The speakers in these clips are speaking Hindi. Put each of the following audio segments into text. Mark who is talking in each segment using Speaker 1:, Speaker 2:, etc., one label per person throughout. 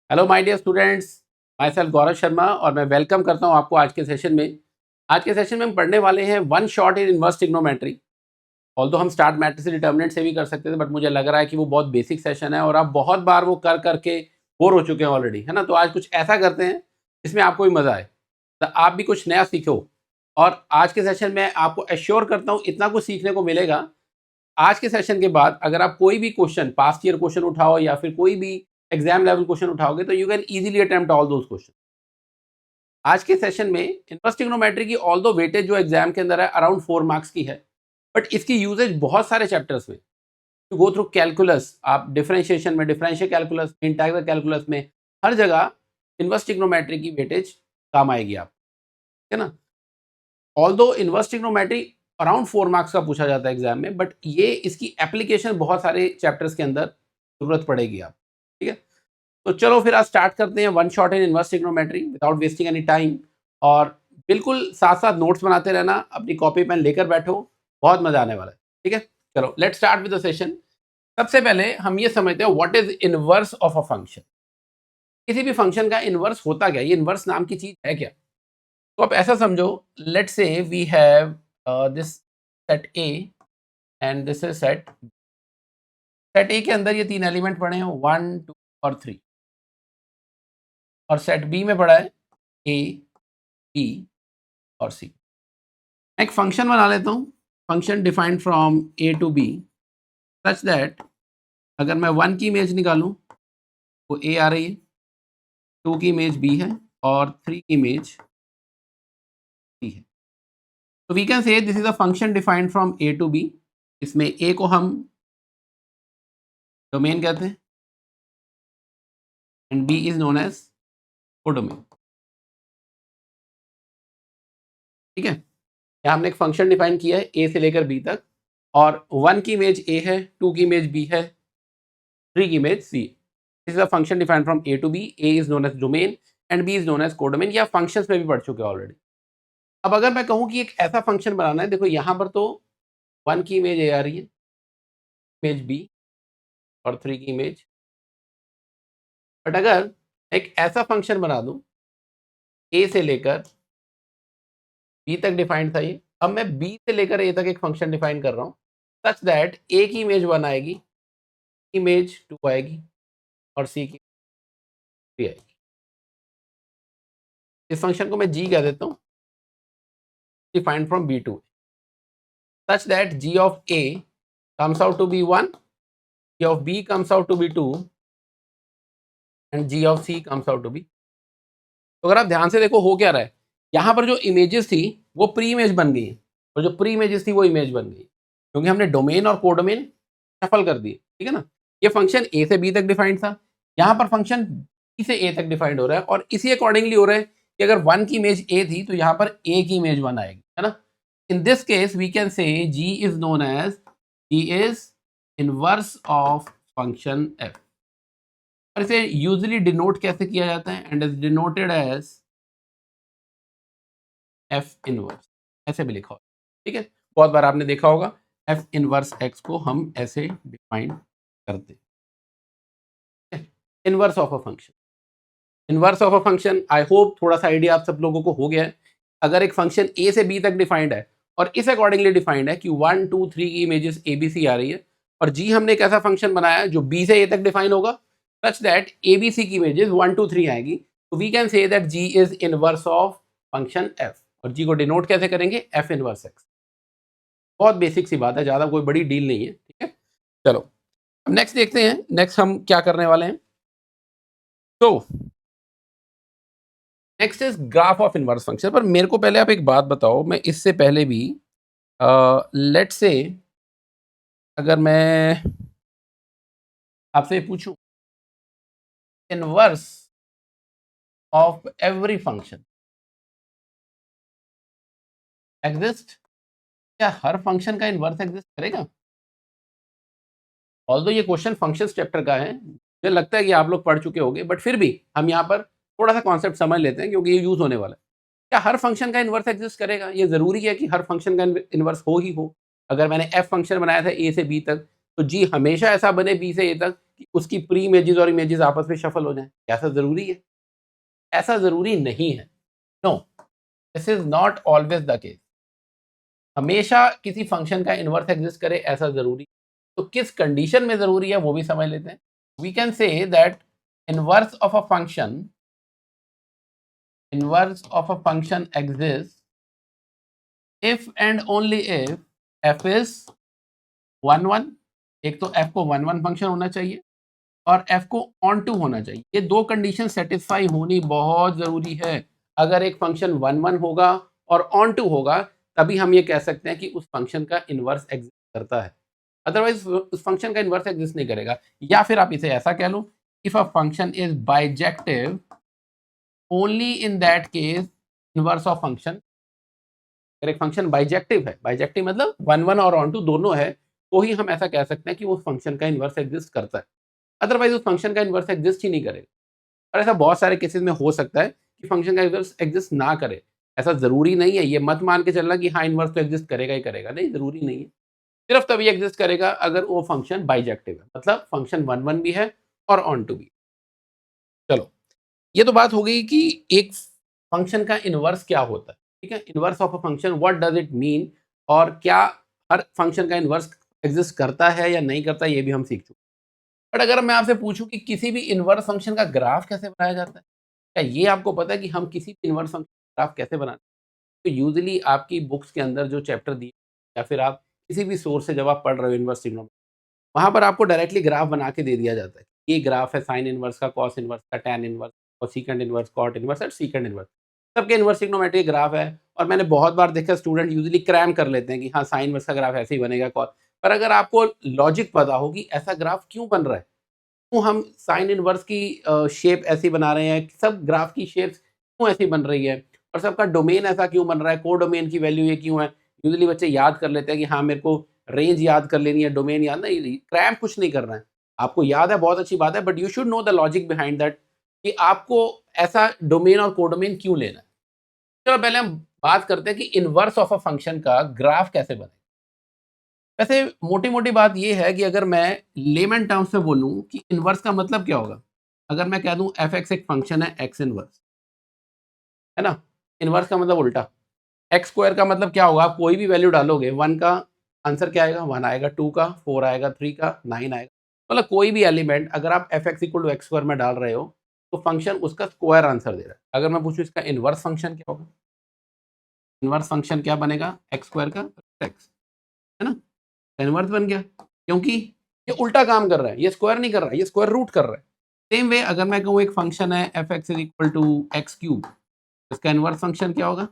Speaker 1: Hello my dear students, myself Gaurav Sharma और मैं वेलकम करता हूं आपको आज के सेशन में। आज के सेशन में हम पढ़ने वाले हैं one shot in inverse trigonometry. Although हम स्टार्ट मैट्रिक्स डिटर्मिनेंट से भी कर सकते थे, बट मुझे लग रहा है कि वो बहुत बेसिक सेशन है और आप बहुत बार वो कर करके बोर हो चुके हैं ऑलरेडी, है ना। तो आज कुछ ऐसा करते हैं जिसमें आपको भी मज़ा आए, तो आप भी कुछ नया सीखो। और आज के सेशन में आपको एश्योर करता हूँ इतना कुछ सीखने को मिलेगा। आज के सेशन के बाद अगर आप कोई भी क्वेश्चन, पास्ट ईयर क्वेश्चन उठाओ या फिर कोई भी एग्जाम लेवल क्वेश्चन उठाओगे, तो you can easily attempt all those question. आज के सेशन में इनवर्स ट्रिग्नोमेट्री की ऑल दो वेटेज जो एग्जाम के अंदर है अराउंड 4 मार्क्स की है, बट इसकी यूजेज बहुत सारे चैप्टर्स में। टू गो थ्रू कैलकुलस, आप डिफरेंशिएशन में, डिफरेंशियल कैलकुलस में, इंटीग्रल कैलकुलस में, हर जगह इनवर्स ट्रिग्नोमेट्री की वेटेज काम आएगी आप, है ना। ऑल दो इनवर्स ट्रिग्नोमेट्री अराउंड 4 मार्क्स का पूछा जाता है एग्जाम में, बट ये इसकी एप्लीकेशन बहुत सारे चैप्टर्स के अंदर जरूरत पड़ेगी आप, ठीक है। तो चलो फिर आज स्टार्ट करते हैं one shot in inverse trigonometry without wasting any time. और बिल्कुल साथ साथ नोट्स बनाते रहना, अपनी कॉपी पेन लेकर बैठो, बहुत मजा आने वाला है, ठीक है। चलो let's start with the session. सबसे पहले हम ये समझते हैं what is inverse of a function. किसी भी फंक्शन का इनवर्स होता क्या, ये इनवर्स नाम की चीज है क्या। तो आप ऐसा समझो, let's say we have this set A and this is set. Set A के अंदर ये तीन एलिमेंट पड़े हैं 1 2 और 3, और सेट बी में पड़ा है ए बी और सी। एक फंक्शन बना लेता हूँ, function defined from A to B such that अगर मैं 1 की इमेज निकालूं तो ए आ रही है, 2 की इमेज बी है और 3 की इमेज सी है। तो we can say this is a function defined from A to B. इसमें ए को हम डोमेन कहते हैं and B is known as codomain, ठीक है। यहाँ हमने एक फंक्शन डिफाइन किया है ए से लेकर बी तक, और 1 की इमेज ए है, 2 की इमेज बी है, 3 की image C. This is a function defined from A to B, A is known as domain and B is known as codomain. या फंक्शंस में भी पढ़ चुके हैं ऑलरेडी। अब अगर मैं कहूँ कि एक ऐसा फंक्शन बनाना है, देखो यहाँ पर तो 1 की इमेज ए आ रही है, इमेज बी और 3 की इमेज। बट अगर एक ऐसा फंक्शन बना दूं, ए से लेकर बी तक डिफाइंड था ये, अब मैं बी से लेकर ए तक एक फंक्शन डिफाइन कर रहा हूँ सच दैट ए की इमेज 1 आएगी, इमेज 2 आएगी और सी की 3 आएगी। इस फंक्शन को मैं जी कह देता हूँ, defined from B to such that g of a comes out to be 1, g of b comes out to be 2 and g of c comes out to be। तो अगर आप ध्यान से देखो हो क्या रहा है, यहाँ पर जो इमेजेस थी वो प्री इमेज बन गई और जो प्री इमेजेस थी वो इमेज बन गई, क्योंकि हमने डोमेन और कोडोमेन सफल कर दिए, ठीक है ना। ये फंक्शन ए से बी तक डिफाइंड था, यहाँ पर फंक्शन बी से ए तक डिफाइंड हो रहा है, और इसी अकॉर्डिंगली हो रहा है कि अगर 1 की इमेज ए थी तो यहाँ पर ए की इमेज 1 आएगी, है ना। In this case, we can say G is known as G is inverse of function f। और इसे यूजली डिनोट कैसे किया जाता है, and is denoted as f inverse, ऐसे भी लिखा होगा, ठीक है। बहुत बार आपने देखा होगा f इनवर्स x को हम ऐसे डिफाइन करते हैं, inverse of a function. Inverse of a function, I hope थोड़ा सा आइडिया आप सब लोगों को हो गया है। अगर एक फंक्शन ए से बी तक डिफाइंड है और इस अकॉर्डिंगली डिफाइंड है कि 1 2 3 की इमेजेस ए बी सी आ रही है, और जी हमने एक ऐसा फंक्शन बनाया है जो बी से ए तक डिफाइन होगा such that A B C की इमेजेस 1 2 3 आएगी, तो we can say that ji is inverse of function F. और जी को डिनोट कैसे करेंगे, एफ इनवर्स एक्स। बहुत बेसिक सी बात है, ज़्यादा कोई बड़ी डील नहीं है, ठीक है। चलो अब नेक्स्ट देखते हैं, नेक्स्ट हम क्या करने वाले हैं। तो next is graph of inverse function. पर मेरे को पहले आप एक बात बताओ, मैं इससे पहले भी लेट्स से अगर मैं आपसे पूछूं inverse of every function exist, क्या हर फंक्शन का इनवर्स एग्जिस्ट करेगा। ऑल्दो ये क्वेश्चन फंक्शंस चैप्टर का है, मुझे लगता है कि आप लोग पढ़ चुके होंगे, बट फिर भी हम यहाँ पर थोड़ा सा कॉन्सेप्ट समझ लेते हैं क्योंकि ये यूज होने वाला है। क्या हर फंक्शन का इनवर्स एग्जिस्ट करेगा, ये जरूरी है कि हर फंक्शन का इनवर्स हो ही हो। अगर मैंने एफ फंक्शन बनाया था ए से बी तक, तो जी हमेशा ऐसा बने बी से ए तक कि उसकी प्री इमेजेस और इमेजेस आपस में शफल हो जाएं। ऐसा ज़रूरी है? ऐसा ज़रूरी नहीं है। No, this is not always the case. हमेशा किसी फंक्शन का इन्वर्स एग्जिस्ट करे ऐसा ज़रूरी, तो किस कंडीशन में ज़रूरी है वो भी समझ लेते हैं। We can say that inverse of a function exists if and only if f is 1 1। एक तो f को 1 1 फंक्शन होना चाहिए और f को ऑन टू होना चाहिए। ये दो कंडीशन सेटिस्फाई होनी बहुत ज़रूरी है। अगर एक फंक्शन 1 1 होगा और ऑन टू होगा तभी हम ये कह सकते हैं कि उस फंक्शन का इन्वर्स एग्जिस्ट करता है, अदरवाइज उस फंक्शन का इन्वर्स एग्जिस्ट नहीं करेगा। या फिर आप इसे ऐसा कह लो, if a function is bijective only in that case inverse of function. अगर एक फंक्शन बाइजेक्टिव है, बाइजेक्टिव मतलब 1 1 और ऑन टू दोनों है, तो ही हम ऐसा कह सकते हैं कि उस फंक्शन का इन्वर्स एग्जिस्ट करता है, अदरवाइज उस फंक्शन का इन्वर्स एग्जिस्ट ही नहीं करेगा। और ऐसा बहुत सारे केसेस में हो सकता है कि फंक्शन का इन्वर्स एग्जिस्ट ना करे। ऐसा ज़रूरी नहीं है, ये मत मान के चलना कि हाँ इन्वर्स तो एग्जिस्ट करेगा ही करेगा, नहीं ज़रूरी नहीं है। सिर्फ तभी एग्जिस्ट करेगा अगर वो फंक्शन बाइजेक्टिव है, मतलब फंक्शन 1 1 भी है और ऑन टू भी। चलो, ये तो बात हो गई कि एक फंक्शन का इन्वर्स क्या होता है, ठीक है। Inverse of a function, what does it mean, और क्या हर फंक्शन का इन्वर्स एग्जिस्ट करता है या नहीं करता, ये भी हम सीख चुके। बट अगर मैं आपसे पूछूं कि किसी भी इन्वर्स फंक्शन का ग्राफ कैसे बनाया जाता है, क्या ये आपको पता है कि हम किसी भी इन्वर्स फंक्शन का ग्राफ कैसे बनाते हैं? तो यूजुअली आपकी बुक्स के अंदर जो चैप्टर दिए या फिर आप किसी भी सोर्स से जब आप पढ़ रहे हो इन्वर्स ट्रिग्नोमेट्री, वहाँ पर आपको डायरेक्टली ग्राफ बना के दे दिया जाता है। ये ग्राफ है साइन इनवर्स का, कॉस इनवर्स का, टैन इनवर्स और सीकेंड इनवर्स, कॉट इनवर्स और सीकेंड इनवर्स। सबके इनवर्स ट्रिग्नोमेट्री ग्राफ है। और मैंने बहुत बार देखा स्टूडेंट यूजुअली क्रैम कर लेते हैं कि हाँ साइन इनवर्स का ग्राफ ऐसे ही बनेगा, कॉस। पर अगर आपको लॉजिक पता हो कि ऐसा ग्राफ क्यों बन रहा है, क्यों हम साइन इनवर्स की शेप ऐसी बना रहे हैं, सब ग्राफ की शेप्स क्यों ऐसी बन रही है, और सबका डोमेन ऐसा क्यों बन रहा है, को डोमेन की वैल्यू ये क्यों है। यूजुअली बच्चे याद कर लेते हैं कि हाँ मेरे को रेंज याद कर लेनी है, डोमेन याद नहीं, क्रैम कुछ नहीं करना है। आपको याद है बहुत अच्छी बात है, but you should know the logic behind that कि आपको ऐसा डोमेन और कोडोमेन क्यों लेना है। चलो पहले हम बात करते हैं कि इनवर्स ऑफ अ फंक्शन का ग्राफ कैसे बने। वैसे मोटी-मोटी बात ये है कि अगर मैं लेमन टर्म्स में बोलूँ कि इनवर्स का मतलब क्या होगा? अगर मैं कह दूँ f(x) एक फंक्शन है x इनवर्स, है ना? इनवर्स का मतलब उल्टा। x स्क्वायर का मतलब क्या होगा? आप कोई भी वैल्यू डालोगे, 1 का आंसर क्या आएगा? 1 आएगा, 2 का 4 आएगा, 3 का 9 आएगा। मतलब कोई भी एलिमेंट अगर आप f(x) = x स्क्वायर में डाल रहे हो, तो फंक्शन उसका स्क्वायर आंसर दे रहा है। अगर मैं पूछूँ इसका इनवर्स फंक्शन क्या होगा? इनवर्स फंक्शन क्या बनेगा? x स्क्वायर का x, है ना? इनवर्स बन गया, क्योंकि ये उल्टा काम कर रहा है, ये स्क्वायर नहीं कर रहा है, ये स्क्वायर रूट कर रहा है। सेम वे अगर मैं कहूँ एक फंक्शन है f(x) = x³, इसका इनवर्स फंक्शन क्या होगा?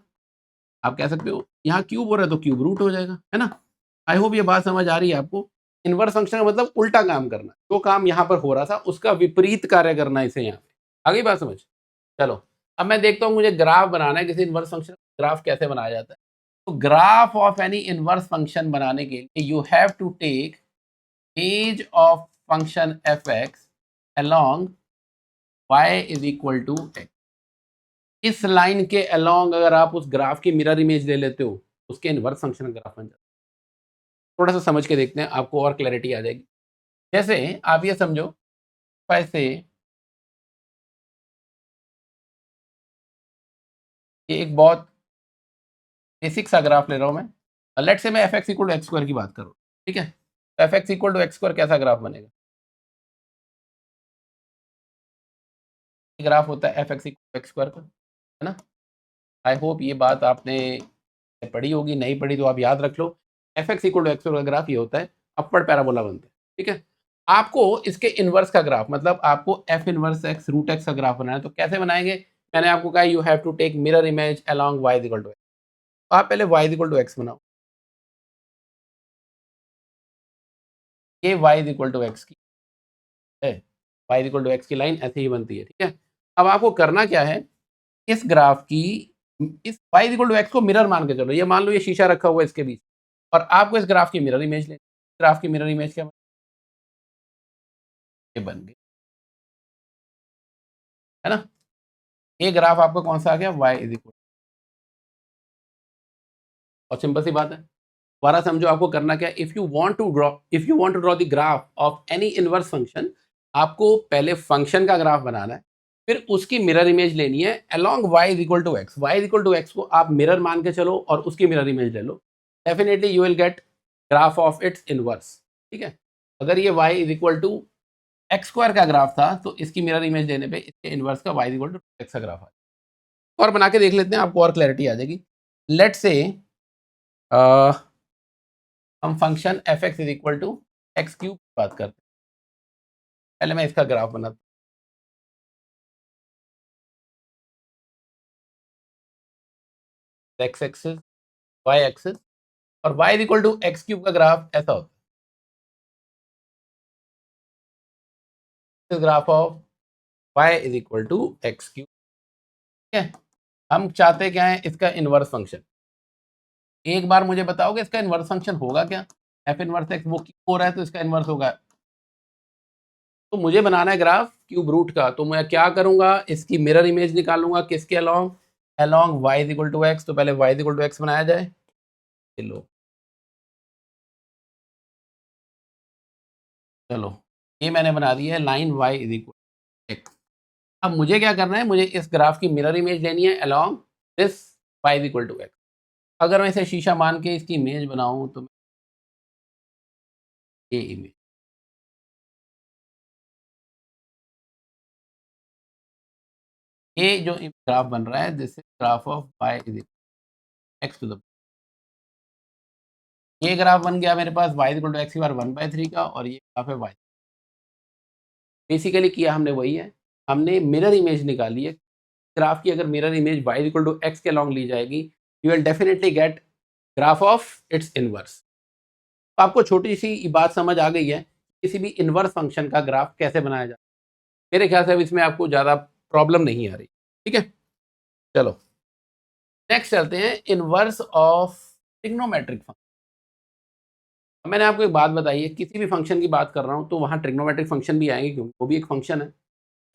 Speaker 1: आप कह सकते हो यहाँ क्यूब हो रहा है तो क्यूब रूट हो जाएगा, है ना? आई होप ये बात समझ आ रही है आपको। इनवर्स फंक्शन का मतलब उल्टा काम करना, जो काम यहाँ पर हो रहा था उसका विपरीत कार्य करना इसे यहाँ पे। आ गई बात समझ? चलो, अब मैं देखता हूँ मुझे ग्राफ बनाना है किसी इनवर्स फंक्शन का, ग्राफ कैसे बनाया जाता है। तो graph of any inverse function बनाने के लिए you have to take edge of function f(x) along y = x। इस लाइन के along अगर आप उस ग्राफ की मिरर इमेज ले लेते हो, उसके इनवर्स फंक्शन का ग्राफ बन जाता है। थोड़ा सा समझ के देखते हैं, आपको और क्लैरिटी आ जाएगी। जैसे आप ये समझो, ऐसे ये एक बहुत बेसिक सा ग्राफ ले रहा हूँ मैं। लेट्स से मैं f(x) = x² की बात करूँ, ठीक है? तो f(x) = x² कैसा ग्राफ बनेगा? ग्राफ होता है f(x) = x² का, है ना? आई होप ये बात आपने पढ़ी होगी, नहीं पढ़ी तो आप याद रख लो। f(x) = x² का ग्राफ ये होता है, अपवर्ड पैराबोला बनता है, ठीक है? आपको इसके इनवर्स का ग्राफ, मतलब आपको f इनवर्स x √x का ग्राफ बनाना है, तो कैसे बनाएंगे? मैंने आपको कहा you have to take mirror image along y = x। आप पहले y = x बनाओ, ये y = x की है, y = x की लाइन ऐसे ही बनती है, ठीक है? अब आपको करना क्या है, इस ग्राफ की इस y = x को मिरर मान के चलो। ये मान लो ये शीशा रखा हुआ है इसके बीच, और आपको इस ग्राफ की मिरर इमेज लेनी। ग्राफ की मिरर इमेज क्या ये बन गई, है ना? ये ग्राफ आपका कौन सा आ गया? y = और सिंपल सी बात है, दोबारा समझो आपको करना क्या है। If you want to draw the graph of any inverse function, आपको पहले फंक्शन का ग्राफ बनाना है, फिर उसकी मिरर इमेज लेनी है along y is equal to x. Y is equal to x को आप मिरर मान के चलो और उसकी मिरर इमेज ले लो, definitely you will get graph of its inverse. ठीक है, अगर ये y is equal to x square का ग्राफ था तो इसकी मिरर इमेज लेने पे इसके इनवर्स का y is equal to x का ग्राफ आ जाएगा। और बना के देख लेते हैं, आपको और क्लैरिटी आ जाएगी। लेट से हम function f x is equal to x cube बात करते हैं। पहले मैं इसका ग्राफ बनाता हूँ। एक्स एक्सिस, वाई एक्सिस, और y is equal to x cube का ग्राफ ऐसा होता है, graph of y is equal to x cube. ठीक है, हम चाहते क्या है, इसका इनवर्स फंक्शन। एक बार मुझे बताओगे इसका इनवर्स फंक्शन होगा क्या? एफ इनवर्स एक्स वो क्यूब हो रहा है तो इसका इनवर्स होगा। तो मुझे बनाना है ग्राफ क्यूब रूट का, तो मैं क्या करूंगा, इसकी मिरर इमेज निकालूंगा किसके along, along y is equal to x. तो पहले y is equal to x बनाया जाए। चलो ये मैंने बना दी है line y is equal x. अब मुझे क्या करना है, मुझे इस ग्राफ की मिरर इमेज लेनी है along this y is equal to x. अगर मैं इसे शीशा मान के इसकी इमेज बनाऊं तो ये इमेज, ये जो ग्राफ बन रहा है this is graph of y is x to the, ये ग्राफ बन गया मेरे पास y is equal to x की बार 1/3 का, और ये ग्राफ है y। बेसिकली किया हमने वही है, हमने मिरर इमेज निकाली है ग्राफ की। अगर mirror image y equal to x के अलॉन्ग ली जाएगी, you will definitely get graph of its inverse. तो आपको छोटी सी बात समझ आ गई है किसी भी इनवर्स फंक्शन का ग्राफ कैसे बनाया जाए। मेरे ख्याल से अब इसमें आपको ज़्यादा प्रॉब्लम नहीं आ रही। ठीक है, चलो नेक्स्ट चलते हैं, इनवर्स ऑफ ट्रिग्नोमेट्रिक फंक्शन। मैंने आपको एक बात बताई है, किसी भी फंक्शन की बात कर रहा हूँ तो वहाँ ट्रिग्नोमेट्रिक फंक्शन भी आएंगे क्योंकि वो भी एक फंक्शन है।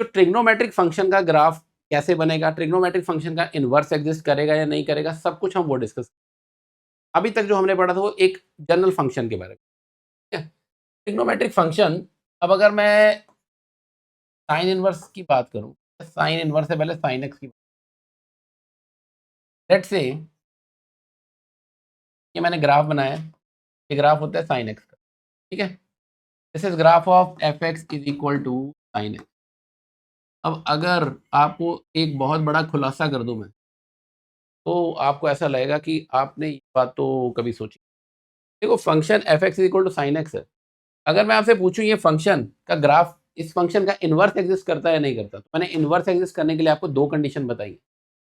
Speaker 1: तो ट्रिग्नोमेट्रिक फंक्शन का ग्राफ कैसे बनेगा, ट्रिग्नोमेट्रिक फंक्शन का इनवर्स एग्जिस्ट करेगा या नहीं करेगा, सब कुछ हम वो डिस्कस। अभी तक जो हमने पढ़ा था वो एक जनरल फंक्शन के बारे में। ठीक है, ट्रिग्नोमेट्रिक फंक्शन, अब अगर मैं साइन इनवर्स की बात करूं, साइन इनवर्स से पहले साइन एक्स की, लेट्स से ये मैंने ग्राफ बनाया, ये ग्राफ होता है साइन एक्स का। ठीक है, this is graph of f x is equal to sine x. अब अगर आपको एक बहुत बड़ा खुलासा कर दूं मैं, तो आपको ऐसा लगेगा कि आपने ये बात तो कभी सोची। देखो function f x is equal to sine x है। अगर मैं आपसे पूछूं ये फंक्शन का ग्राफ, इस फंक्शन का इन्वर्स एग्जिस्ट करता है या नहीं करता, तो मैंने इन्वर्स एग्जिस्ट करने के लिए आपको दो कंडीशन बताई।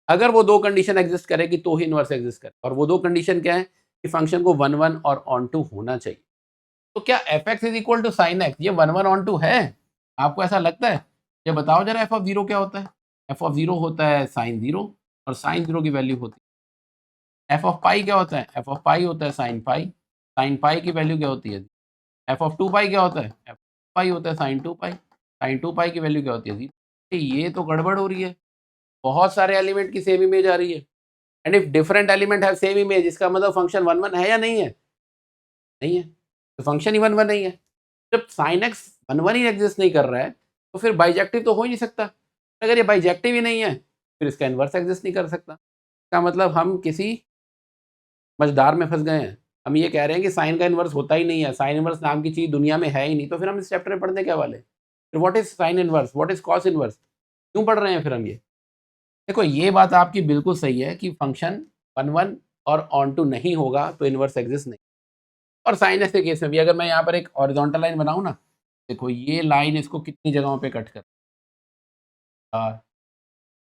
Speaker 1: अगर वो दो कंडीशन एग्जिस्ट करेगी तो ही इन्वर्स एग्जिस्ट करे, और वो दो कंडीशन क्या है कि फंक्शन को 1 1 और ऑन टू होना चाहिए। तो क्या f x is equal to sine x ये 1 1 ऑन टू है? आपको ऐसा लगता है? ये बताओ जरा, एफ ऑफ जीरो क्या होता है? एफ ऑफ जीरो होता है साइन जीरो, और साइन जीरो की वैल्यू होती है। एफ ऑफ पाई क्या होता है? एफ ऑफ पाई होता है साइन पाई, साइन पाई की वैल्यू क्या होती है? एफ ऑफ टू पाई क्या होता है? एफ पाई होता है sign to pi, sign to पाई की वैल्यू क्या होती है? जीरो। ये तो गड़बड़ हो रही है, बहुत सारे एलिमेंट की सेम इमेज आ रही है। And if different element have same image, इसका मतलब फंक्शन 1 1 है या नहीं है? नहीं है, तो फंक्शन ही 1 1 नहीं है। जब साइन एक्स 1 1 ही एग्जिस्ट नहीं कर रहा है तो फिर बाइजेक्टिव तो हो ही नहीं सकता। अगर ये बाइजेक्टिव ही नहीं है फिर इसका इन्वर्स एग्जिस्ट नहीं कर सकता। इसका मतलब हम किसी मझदार में फंस गए हैं। हम ये कह रहे हैं कि साइन का इन्वर्स होता ही नहीं है, साइन इन्वर्स नाम की चीज़ दुनिया में है ही नहीं, तो फिर हम इस चैप्टर में पढ़ने क्या वाले? फिर what is sine inverse, what is cos inverse, क्यों पढ़ रहे हैं फिर हम ये? देखो ये बात आपकी बिल्कुल सही है कि फंक्शन 1 1 और ऑन टू नहीं होगा तो इन्वर्स एग्जिस्ट नहीं। और साइन एक्स के केस में भी अगर मैं यहाँ पर एक हॉरिजॉन्टल लाइन बनाऊँ ना, देखो ये लाइन इसको कितनी जगहों पे कट कर, 4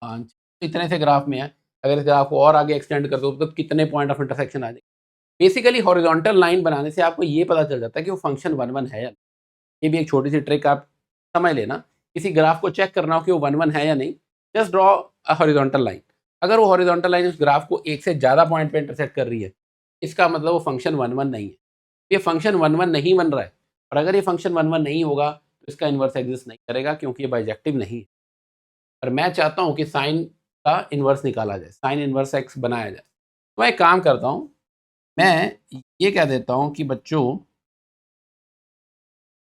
Speaker 1: 5, इतने से ग्राफ में है। अगर इस ग्राफ को और आगे एक्सटेंड कर दो तो कितने पॉइंट ऑफ इंटरसेक्शन आ जाए। बेसिकली हॉरिजॉन्टल लाइन बनाने से आपको ये पता चल जाता है कि वो फंक्शन 1 1 है या नहीं। ये भी एक छोटी सी ट्रिक आप समझ लेना। किसी ग्राफ को चेक करना हो कि वो 1 1 है या नहीं, just draw a horizontal line. अगर वो हॉरिजॉन्टल लाइन उस ग्राफ को एक से ज़्यादा पॉइंट पे इंटरसेक्ट कर रही है, इसका मतलब वो फंक्शन 1 1 नहीं है। ये फंक्शन 1 1 नहीं बन रहा है, और अगर ये फंक्शन 1 1 नहीं होगा तो इसका इन्वर्स एग्जिस्ट नहीं करेगा क्योंकि ये बाइजेक्टिव नहीं है। और मैं चाहता हूँ कि साइन का इन्वर्स निकाला जाए, साइन इन्वर्स एक्स बनाया जाए। तो मैं एक काम करता हूँ, मैं ये कह देता हूँ कि बच्चों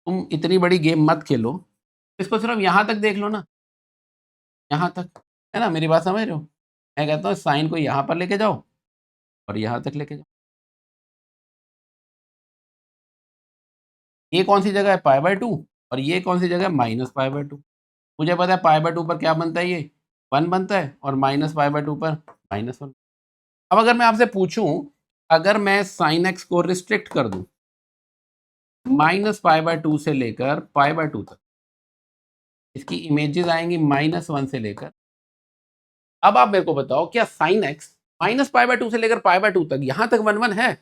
Speaker 1: तुम इतनी बड़ी गेम मत खेलो, इसको सिर्फ यहाँ तक देख लो ना, यहाँ तक, है ना, मेरी बात समझ रहे हो। मैं कहता हूँ साइन को यहाँ पर लेके जाओ और यहाँ तक लेके जाओ। ये कौन सी जगह है, पाई/2, और ये कौन सी जगह है, -पाई/2। मुझे पता है पाई/2 पर क्या बनता है, ये 1 बनता है, और -पाई/2 पर -1। अब अगर मैं आपसे पूछूं, अगर मैं साइन एक्स को रिस्ट्रिक्ट कर दूं -पाई/2 से लेकर पाई/2 तक, इसकी इमेजेस आएंगी -1 से लेकर। अब आप मेरे को बताओ, क्या साइन एक्स -पाई/2 से लेकर पाई/2 तक यहाँ तक 1 1 है?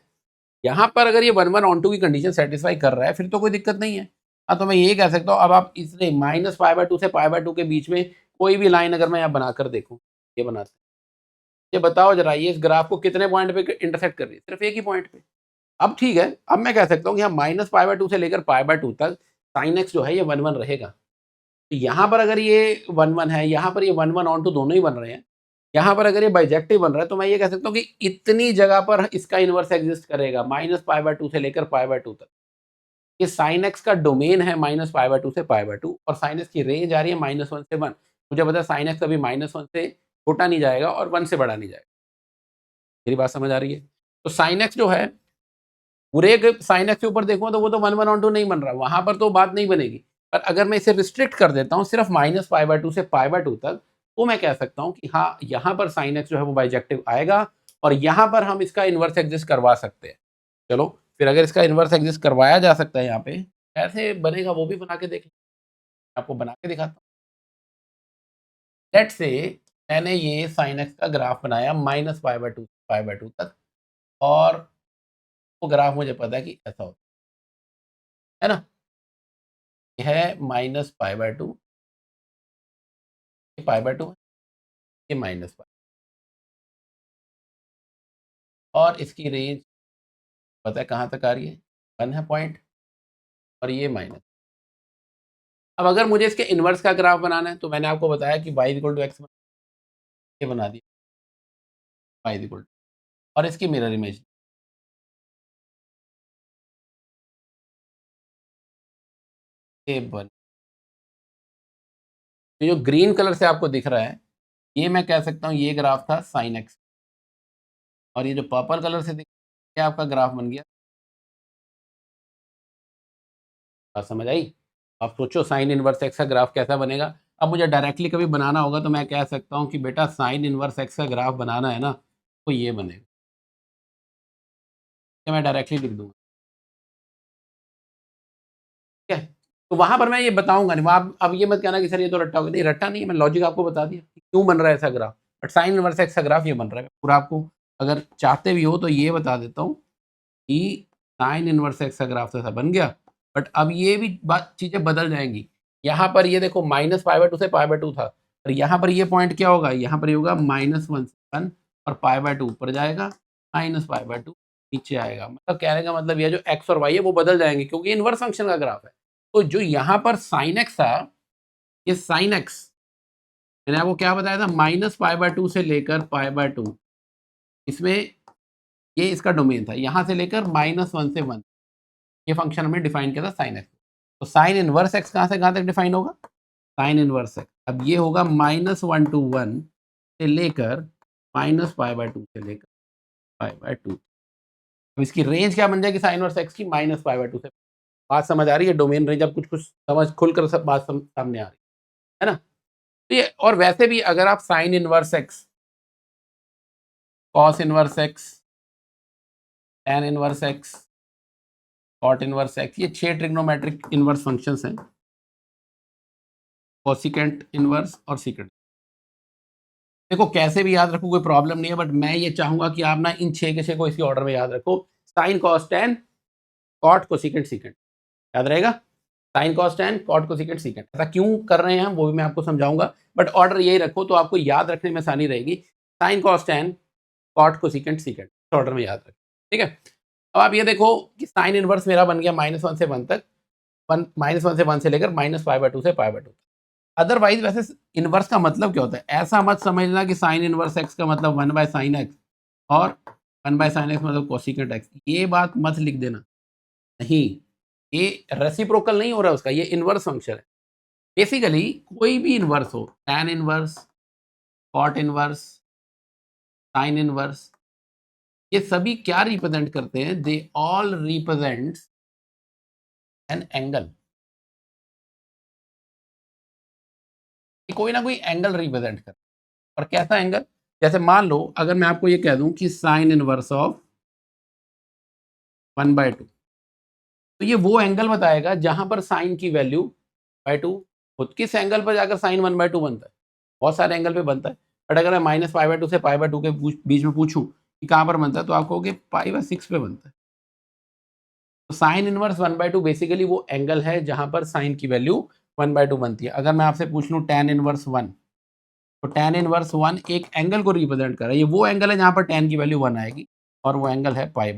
Speaker 1: यहाँ पर अगर ये 1 1 ऑन टू की कंडीशन सेटिस्फाई कर रहा है फिर तो कोई दिक्कत नहीं है। हाँ, तो मैं ये कह सकता हूँ, अब आप इसने -पाई/2 से पाई/2 के बीच में कोई भी लाइन अगर मैं यहाँ बनाकर देखूँ, ये बनाते, ये बताओ जरा, ये इस ग्राफ को कितने पॉइंट पे इंटरसेक्ट कर रही है, सिर्फ एक ही पॉइंट पे। अब ठीक है, अब मैं कह सकता हूँ कि यहाँ -पाई/2 से लेकर पाई/2 तक साइन एक्स जो है ये 1 1 रहेगा। तो यहाँ पर अगर ये 1 1 है, यहाँ पर ये 1 1 ऑन टू दोनों ही बन रहे हैं, यहाँ पर अगर ये बाइजेक्टिव बन रहा है, तो मैं ये कह सकता हूँ कि इतनी जगह पर इसका इनवर्स एग्जिस्ट करेगा, -पाई/2 से लेकर पाई/2 तक। ये साइन एक्स का डोमेन है -पाई/2 से पाई/2, और साइन एक्स की रेंज आ रही है -1 से 1। मुझे पता है साइन एक्स कभी -1 से छोटा नहीं जाएगा और 1 से बड़ा नहीं जाएगा। मेरी बात समझ आ रही है? तो साइन एक्स जो है, पूरे साइन एक्स के ऊपर देखूँ तो वो तो 1 1 ऑन टू नहीं बन रहा, वहाँ पर तो बात नहीं बनेगी। पर अगर मैं इसे रिस्ट्रिक्ट कर देता हूँ सिर्फ -पाई/2 से पाई/2 तक, तो मैं कह सकता हूँ कि हाँ, यहाँ पर साइन एक्स जो है वो बाइजेक्टिव आएगा, और यहाँ पर हम इसका इन्वर्स एग्जिस्ट करवा सकते हैं। चलो, फिर अगर इसका इन्वर्स एग्जिस्ट करवाया जा सकता है यहाँ पे, कैसे बनेगा वो भी बना के देख, आपको बना के दिखाता हूँ। लेट्स से मैंने ये साइन एक्स का ग्राफ बनाया -पाई/2 से पाई/2 तक, और वो ग्राफ मुझे पता है कि ऐसा होता है ना, ये है -पाई/2, ये पाई/2 है, ये -पाई, और इसकी रेंज पता है कहाँ तक आ रही है, 1 है पॉइंट, और ये माइनस। अब अगर मुझे इसके इन्वर्स का ग्राफ बनाना है, तो मैंने आपको बताया कि y=x, ये बना दिया y=, और इसकी मिरर इमेज ये बन, तो जो ग्रीन कलर से आपको दिख रहा है, ये मैं कह सकता हूँ ये ग्राफ था साइन एक्स, और ये जो पर्पल कलर से दिख रहा है, ये आपका ग्राफ बन गया। बात समझ आई? आप सोचो साइन इनवर्स एक्स का ग्राफ कैसा बनेगा। अब मुझे डायरेक्टली कभी बनाना होगा तो मैं कह सकता हूँ कि बेटा साइन इनवर्स एक्स का ग्राफ बनाना है ना, तो ये बनेगा, ये मैं डायरेक्टली लिख दूंगा, ठीक है। तो वहां पर मैं ये बताऊंगा नहीं, आप अब ये मत कहना कि सर ये तो रट्टा हो गया, नहीं रट्टा नहीं है, मैं लॉजिक आपको बता दिया कि क्यों बन रहा है ऐसा graph. But sign inverse x का ग्राफ ये बन रहा है, पूरा आपको अगर चाहते भी हो तो ये बता देता हूँ कि साइन इनवर्स एक्स का ग्राफ तो ऐसा बन गया। बट अब ये भी बात, चीज़ें बदल जाएंगी। यहाँ पर ये देखो -पाई/2 से पाई/2 था, और यहाँ पर ये पॉइंट क्या होगा, यहाँ पर ये होगा -1 से 1, और पाई/2 ऊपर जाएगा, -पाई/2 नीचे आएगा। मतलब कहने का मतलब ये जो एक्स और वाई है वो बदल जाएंगे, क्योंकि इनवर्स फंक्शन का ग्राफ है। तो जो यहाँ पर साइन एक्स था, ये साइन एक्स मैंने आपको क्या बताया था, -पाई/2 से लेकर पाई/2, इसमें ये इसका डोमेन था, यहाँ से लेकर -1 से 1, ये फंक्शन हमने डिफाइन किया था साइन एक्स। तो साइन इनवर्स एक्स कहाँ से कहाँ तक डिफाइन होगा, साइन इनवर्स एक्स अब ये होगा -1 to 1 से लेकर -पाई/2 से लेकर पाई/2। अब इसकी रेंज क्या बन जाएगी साइन इनवर्स एक्स की, -पाई/2 से। बात समझ आ रही है, डोमेन रेंज अब कुछ कुछ समझ खुलकर सब बात सामने आ रही है ना। तो ये, और वैसे भी अगर आप sine inverse x, cos inverse x, tan inverse x, cot inverse x, ये 6 ट्रिग्नोमेट्रिक इनवर्स फंक्शंस हैं, कोसिकेंट इनवर्स और सीकेंट। देखो कैसे भी याद रखो कोई प्रॉब्लम नहीं है, बट मैं ये चाहूंगा कि आप ना इन 6 के 6 को इसी ऑर्डर में याद रखो, sine cos tan cot cosecant secant, याद रहेगा, sine cos tan cot cosecant secant. ऐसा क्यों कर रहे हैं हम वो भी मैं आपको समझाऊंगा, बट ऑर्डर यही रखो तो आपको याद रखने में आसानी रहेगी, sine cos tan cot cosecant secant, इस ऑर्डर में याद रखें, ठीक है। अब आप ये देखो कि साइन इनवर्स मेरा बन गया -1 से 1 तक, -1 से 1 से लेकर -पाई/2 से पाई/2। अदरवाइज वैसे इनवर्स का मतलब क्या होता है, ऐसा मत समझना कि साइन इनवर्स एक्स का मतलब 1/sin x और 1/sin x मतलब कोसिकेंट x। ये बात मत लिख देना, नहीं, ये रेसिप्रोकल नहीं हो रहा उसका, ये इनवर्स फंक्शन है। बेसिकली कोई भी इनवर्स हो, tan inverse, cot inverse, sin inverse, ये सभी क्या रिप्रेजेंट करते हैं? They all represent an angle. कोई ना कोई एंगल रिप्रेजेंट कर, और कैसा एंगल? जैसे मान लो अगर मैं आपको ये कह दूं कि साइन इनवर्स ऑफ 1/2, तो ये वो एंगल बताएगा जहां पर साइन की वैल्यू बाय 2, खुद किस एंगल पर जाकर साइन 1/2 बनता है? बहुत सारे एंगल पे बनता है, बट अगर मैं माइनस पाई/2 से पाई/2 के बीच में पूछूं कि कहां पर बनता है, तो आप कहोगे पाई/6 पे बनता है। तो साइन इनवर्स 1/2 बेसिकली वो एंगल है जहां पर साइन की वैल्यू 1/2 बनती है। अगर मैं आपसे पूछ लूं tan इनवर्स 1, तो tan इनवर्स 1 एक एंगल को रिप्रेजेंट कर रहा है, ये वो एंगल है जहां पर tan की वैल्यू 1 आएगी, और वो एंगल है पाई/।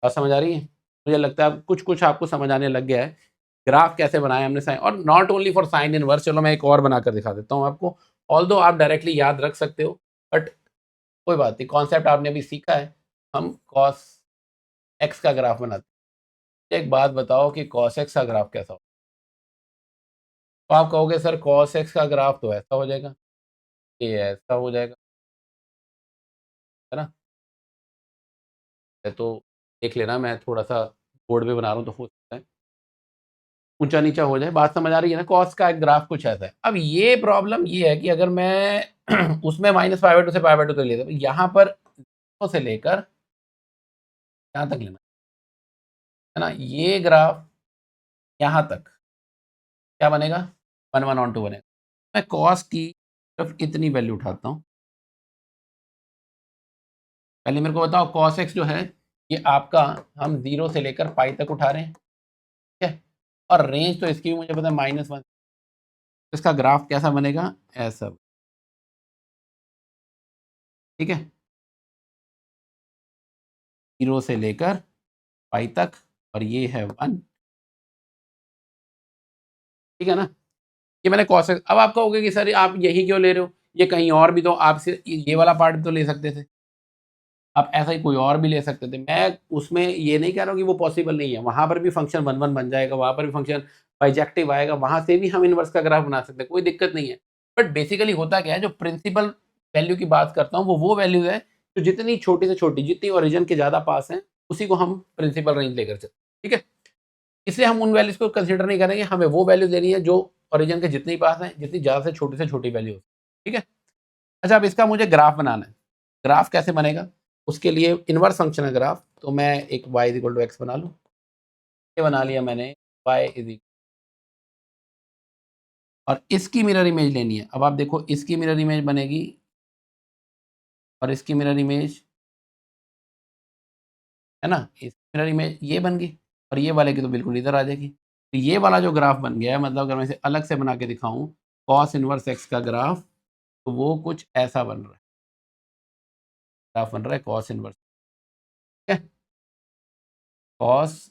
Speaker 1: बात समझ आ रही है? मुझे लगता है कुछ कुछ आपको समझ आने लग गया है। ग्राफ कैसे बनाया हमने साइन, और not only for sine inverse, चलो मैं एक और बनाकर दिखा देता हूँ आपको। ऑल्दो आप डायरेक्टली याद रख सकते हो, बट कोई बात नहीं, कॉन्सेप्ट आपने अभी सीखा है। हम कॉस एक्स का ग्राफ बनाते हैं। एक बात बताओ कि कॉस एक्स का ग्राफ कैसा हो? तो आप कहोगे सर कॉस एक्स का ग्राफ तो ऐसा हो जाएगा, ये ऐसा हो जाएगा, है ना? तो देख लेना, मैं थोड़ा सा बोर्ड पे बना रहा हूँ तो हो सकता है ऊंचा नीचा हो जाए। बात समझ आ रही है ना? कॉस का एक ग्राफ कुछ ऐसा है। अब ये प्रॉब्लम ये है कि अगर मैं उसमें माइनस पाई/2 से पाई/2 तक लेता हूँ, यहाँ पर 0 से लेकर यहाँ तक लेना है ना, ये ग्राफ यहाँ तक क्या बनेगा? 1/2 बनेगा। मैं कॉस की सिर्फ इतनी वैल्यू उठाता हूँ। पहले मेरे को बताओ, कॉस एक्स जो है ये आपका, हम 0 से लेकर पाई तक उठा रहे हैं, ठीक है? और रेंज तो इसकी भी मुझे पता है -1। इसका ग्राफ कैसा बनेगा? ऐसा, ठीक है, 0 से लेकर पाई तक, और ये है 1, ठीक है ना? ये मैंने कॉस एक्स। अब आप कहोगे कि सर आप यही क्यों ले रहे हो, ये कहीं और भी तो आप ये वाला पार्ट भी तो ले सकते थे, आप ऐसा ही कोई और भी ले सकते थे। मैं उसमें ये नहीं कह रहा हूँ कि वो पॉसिबल नहीं है, वहाँ पर भी फंक्शन 1/1 बन जाएगा, वहाँ पर भी फंक्शन बाइजेक्टिव आएगा, वहाँ से भी हम इनवर्स का ग्राफ बना सकते हैं, कोई दिक्कत नहीं है। बट बेसिकली होता क्या है, जो प्रिंसिपल वैल्यू की बात करता हूँ वो वैल्यूज है जो जितनी छोटी से छोटी, जितनी ओरिजिन के ज़्यादा पास हैं, उसी को हम प्रिंसिपल रेंज लेकर चलते हैं, ठीक है? इसलिए हम उन वैल्यूज को कंसिडर नहीं करेंगे, हमें वो वैल्यूज लेनी है जो ओरिजिन के जितनी पास हैं, जितनी ज़्यादा से छोटी वैल्यू, ठीक है? अच्छा, अब इसका मुझे ग्राफ बनाना है। ग्राफ कैसे बनेगा? उसके लिए इनवर्स फंक्शन है ग्राफ, तो मैं एक y = x बना लूँ। ये बना लिया मैंने, y इज़, और इसकी मिरर इमेज लेनी है। अब आप देखो, इसकी मिरर इमेज बनेगी और इसकी मिरर इमेज, है ना? इसकी मिरर इमेज ये बन गई, और ये वाले की तो बिल्कुल इधर आ जाएगी। तो ये वाला जो ग्राफ बन गया है, मतलब अगर मैं इसे अलग से बना के दिखाऊँ, कॉस इनवर्स x का ग्राफ, तो वो कुछ ऐसा बन रहा है। ग्राफ बन रहा है कॉस इनवर्स, ठीक है? कॉस,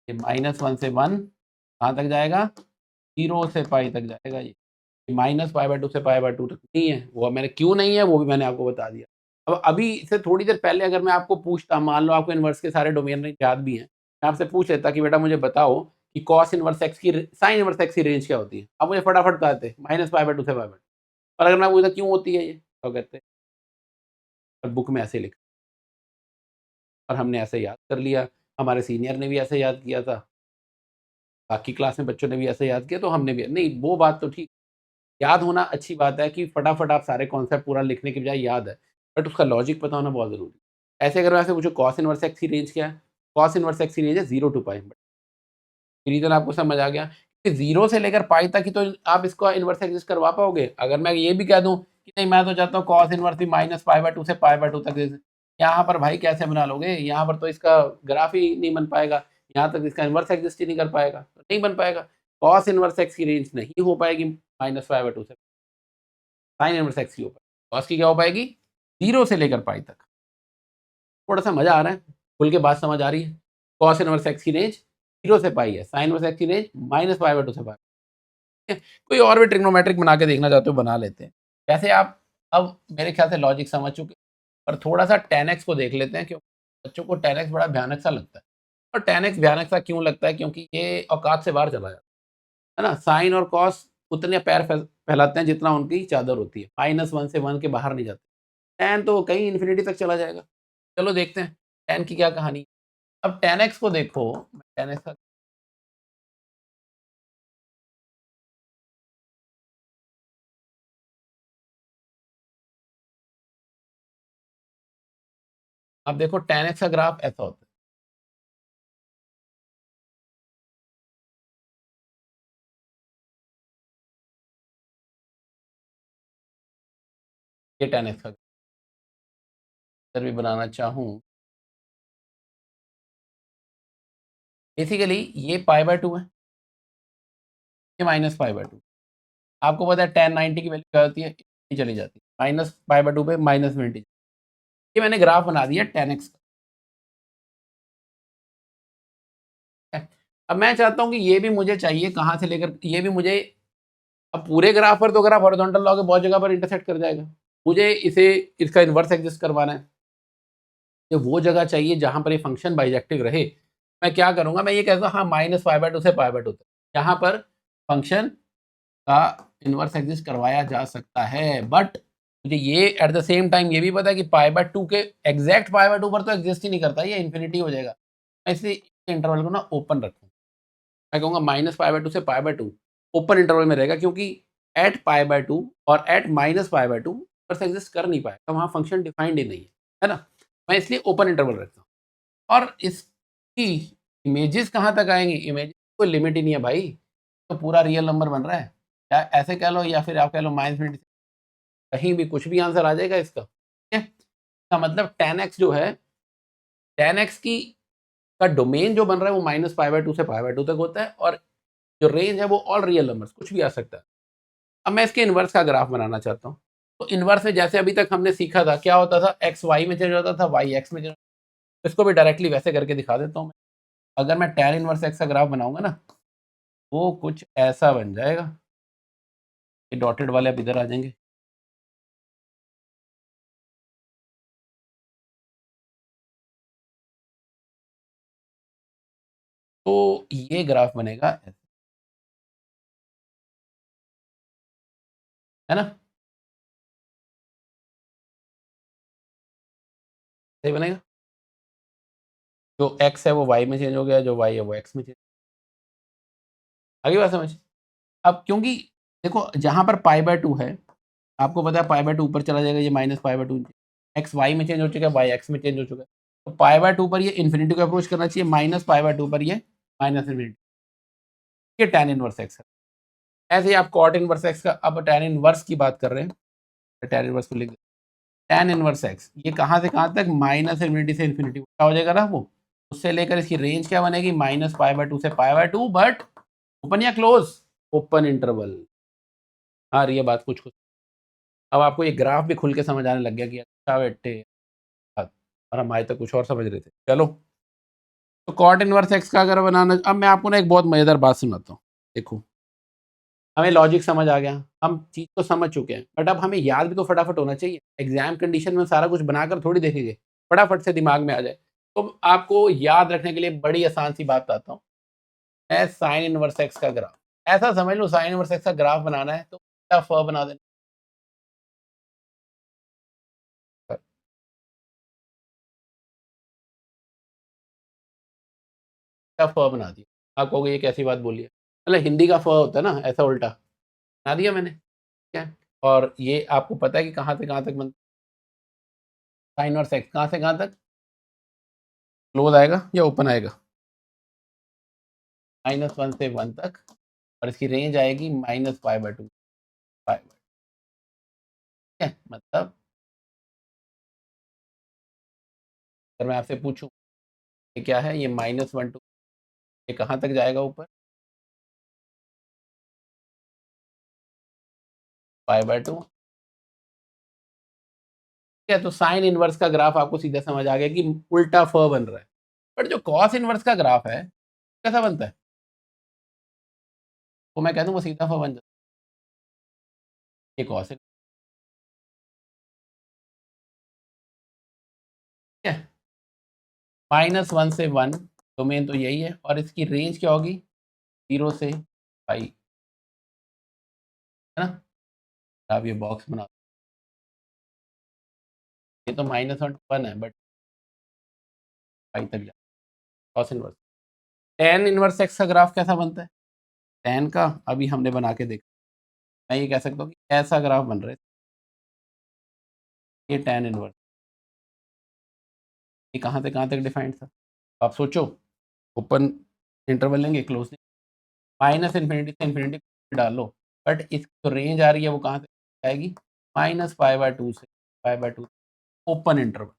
Speaker 1: ये -1 से 1 कहाँ तक जाएगा? 0 से पाई तक जाएगा। ये -पाई/2 से पाई/2 तक नहीं है, वो मैंने क्यों नहीं है वो भी मैंने आपको बता दिया। अब अभी से थोड़ी देर पहले अगर मैं आपको पूछता, मान लो आपको इनवर्स के सारे डोमेन याद भी हैं, मैं आपसे पूछ लेता कि बेटा मुझे बताओ कि कॉस इनवर्स एक्स की, साइन इनवर्स एक्स की रेंज क्या होती है? आप मुझे फटाफट बताते -पाई/2 से पाई/2। और अगर मैं पूछता क्यों होती है ये, तो कहते बुक में ऐसे लिखा, और हमने ऐसे याद कर लिया, हमारे सीनियर ने भी ऐसे याद किया था, बाकी क्लास में बच्चों ने भी ऐसे याद किया, तो हमने भी नहीं। वो बात तो ठीक, याद होना अच्छी बात है कि फटाफट आप सारे कॉन्सेप्ट पूरा लिखने के बजाय याद है, बट उसका लॉजिक पता होना बहुत ज़रूरी है। ऐसे अगर मैं आपसे पूछूँ कॉस इनवर्स एक्स की रेंज क्या है? कॉस इनवर्स एक्स की रेंज है 0 टू पाई। रीज़न आपको समझ आ गया कि 0 से लेकर पाई तक ही तो आप इसको इनवर्स एग्जिस्ट करवा पाओगे। अगर मैं ये भी कह दूँ कि नहीं, मैं तो चाहता हूँ कॉस इनवर्स भी -पाई/2 से पाई/2 तक, यहाँ पर भाई कैसे बना लोगे? यहाँ पर तो इसका ग्राफ ही नहीं बन पाएगा, यहाँ तक इसका इनवर्स एग्जिस्ट ही नहीं कर पाएगा, तो नहीं बन पाएगा। कॉस इनवर्स एक्स की रेंज नहीं हो पाएगी -पाई/2 से, साइन इनवर्स एक्स की हो पाएगी। कॉस की क्या हो पाएगी? 0 से लेकर पाई तक। थोड़ा-सा मज़ा आ रहा है? खुल के बात समझ आ रही है? कॉस इनवर्स एक्स की रेंज 0 से पाई है, साइन इनवर्स एक्स की रेंज -पाई/2 से पाई। ठीक है? कोई और भी ट्रिग्नोमेट्रिक बना के देखना चाहते हो, बना लेते हैं। वैसे आप अब मेरे ख्याल से लॉजिक समझ चुके, पर थोड़ा सा 10x को देख लेते हैं, क्योंकि बच्चों को 10x बड़ा भयानक सा लगता है। और 10x भयानक सा क्यों लगता है? क्योंकि ये औकात से बाहर चला जाता है ना। साइन और कॉस उतने पैर फैलाते हैं जितना उनकी चादर होती है, -1 से 1 के बाहर नहीं जाते। tan तो कहीं इन्फिनिटी तक चला जाएगा। चलो देखते हैं tan की क्या कहानी। अब 10x को देखो, 10x का अब देखो 10x का ग्राफ ऐसा होता है। ये 10x का अगर भी बनाना चाहूँ, बेसिकली ये π/2 है, ये -π/2। आपको पता है tan 90 की वैल्यू क्या होती है? ये चली जाती है, -π/2 पे -20। ये मैंने ग्राफ बना दिया 10x का। अब मैं चाहता हूँ कि ये भी मुझे चाहिए कहाँ से लेकर ये भी मुझे, अब पूरे ग्राफ पर तो अगर आप हॉरिजॉन्टल लाओगे बहुत जगह पर इंटरसेक्ट कर जाएगा। मुझे इसे इसका इन्वर्स एग्जिस्ट करवाना है। ये वो जगह चाहिए जहाँ पर ये फंक्शन बाइजेक्टिव रहे। मैं क्या करूँगा, मैं ये कहता हूँ हाँ -π/2 से π/2 तक, यहाँ पर फंक्शन का इन्वर्स एग्जिस्ट करवाया जा सकता है। बट मुझे ये एट द सेम टाइम ये भी पता है कि π/2 के एग्जैक्ट π/2 पर तो एग्जिस्ट ही नहीं करता, ये इन्फिनिटी हो जाएगा। मैं इसलिए इंटरवल को ना ओपन रखूँ। मैं कहूँगा -π/2 से π/2 ओपन इंटरवल में रहेगा, क्योंकि एट π/2 और एट -π/2 बस एग्जिस्ट कर नहीं पाएगा, वहाँ फंक्शन डिफाइंड ही नहीं है ना। मैं इसलिए ओपन इंटरवल रखता हूँ। और इसकी इमेजेस कहाँ तक आएंगी? इमेजेस कोई लिमिट ही नहीं है भाई, तो पूरा रियल नंबर बन रहा है, या ऐसे कह लो या फिर आप कह लो -, कहीं भी कुछ भी आंसर आ जाएगा इसका, ठीक है। इसका मतलब 10x जो है, 10x की का डोमेन जो बन रहा है वो -π/2 से π/2 तक होता है, और जो रेंज है वो ऑल रियल नंबर्स, कुछ भी आ सकता है। अब मैं इसके इन्वर्स का ग्राफ बनाना चाहता हूँ। तो इन्वर्स में जैसे अभी तक हमने सीखा था, क्या होता था? x y में चेंज होता था, y x में चेंज। इसको भी डायरेक्टली वैसे करके दिखा देता हूँ मैं। अगर मैं tan इन्वर्स x का ग्राफ बनाऊंगा ना, वो कुछ ऐसा बन जाएगा। ये डॉटेड वाले अब इधर आ जाएंगे। तो ये ग्राफ बनेगा ऐसे, है ना? सही बनेगा। जो x है वो y में चेंज हो गया, जो y है वो x में चेंज। आगे बात समझ। अब क्योंकि देखो जहाँ पर π/2 है, आपको पता है π/2 ऊपर चला जाएगा, ये -π/2, एक्स वाई में चेंज हो चुका है, वाई एक्स में चेंज हो चुका है। तो π/2 पर ये इन्फिनिटी को अप्रोच करना चाहिए, -π/2 पर ये माइनस इन्फिनिटी। ये tan इनवर्स एक्स है। ऐसे ही आप cot इनवर्स एक्स का, अब tan इनवर्स की बात कर रहे हैं, tan इनवर्स को लिख tan इनवर्स एक्स, ये कहाँ से कहाँ तक? -इन्फिनिटी से इन्फिनिटी क्या हो जाएगा ना वो, उससे लेकर इसकी रेंज क्या बनेगी? -π/2 से π/2, बट ओपन या क्लोज? Open interval. हाँ ये बात कुछ कुछ, अब आपको ये ग्राफ भी खुल के समझ आने लग गया कि अच्छा बेटे, और हम आए तो कुछ और समझ रहे थे। चलो, तो कॉट इनवर्स एक्स का अगर बनाना, अब मैं आपको ना एक बहुत मज़ेदार बात सुनाता हूँ। देखो, हमें लॉजिक समझ आ गया, हम चीज़ को समझ चुके हैं, बट अब हमें याद भी तो फटाफट होना चाहिए। एग्जाम कंडीशन में सारा कुछ बनाकर थोड़ी देखेंगे, फटाफट से दिमाग में आ जाए। तो आपको याद रखने के लिए बड़ी आसान सी बात बताता हूँ। मैं साइन इनवर्स एक्स का ग्राफ, ऐसा समझ लो साइन इनवर्स एक्स का ग्राफ बनाना है तो उल्टा फ बना देना। उल्टा फ बना दिया। आप कहोगे ये कैसी बात बोली है? मतलब हिंदी का फ होता है ना, ऐसा उल्टा बना दिया मैंने, ठीक है। और ये आपको पता है कि कहाँ से कहाँ तक बनता है? साइन और सेक्स कहाँ से कहाँ तक क्लोज आएगा या ओपन आएगा? -1 से 1 तक, और इसकी रेंज आएगी -π/2, ठीक है। मतलब अगर मैं आपसे पूछूं ये क्या है, ये -1 टू, ये कहाँ तक जाएगा ऊपर? π/2, ठीक है। तो साइन इनवर्स का ग्राफ आपको सीधा समझ आ गया कि उल्टा फ बन रहा है। बट जो कॉस इनवर्स का ग्राफ है कैसा बनता है? तो मैं कह दूं वो सीधा फ बन जाता है, ये कॉस -1 से 1 डोमेन तो यही है, और इसकी रेंज क्या होगी 0 से 5, है ना। आप ये बॉक्स बना, ये तो -1 है बट 5 तक जा cos inverse. tan inverse x का ग्राफ कैसा बनता है, tan का अभी हमने बना के देखा। मैं ये कह सकता हूँ कि ऐसा ग्राफ बन रहा है, ये tan इनवर्स, ये कहाँ से कहाँ तक डिफाइंड था। आप सोचो, ओपन इंटरवल लेंगे, क्लोज -इन्फिनिटी से इन्फिनिटी डाल लो, बट इसकी जो रेंज आ रही है वो कहाँ से आएगी, -π/2 से π/2, ओपन इंटरवल,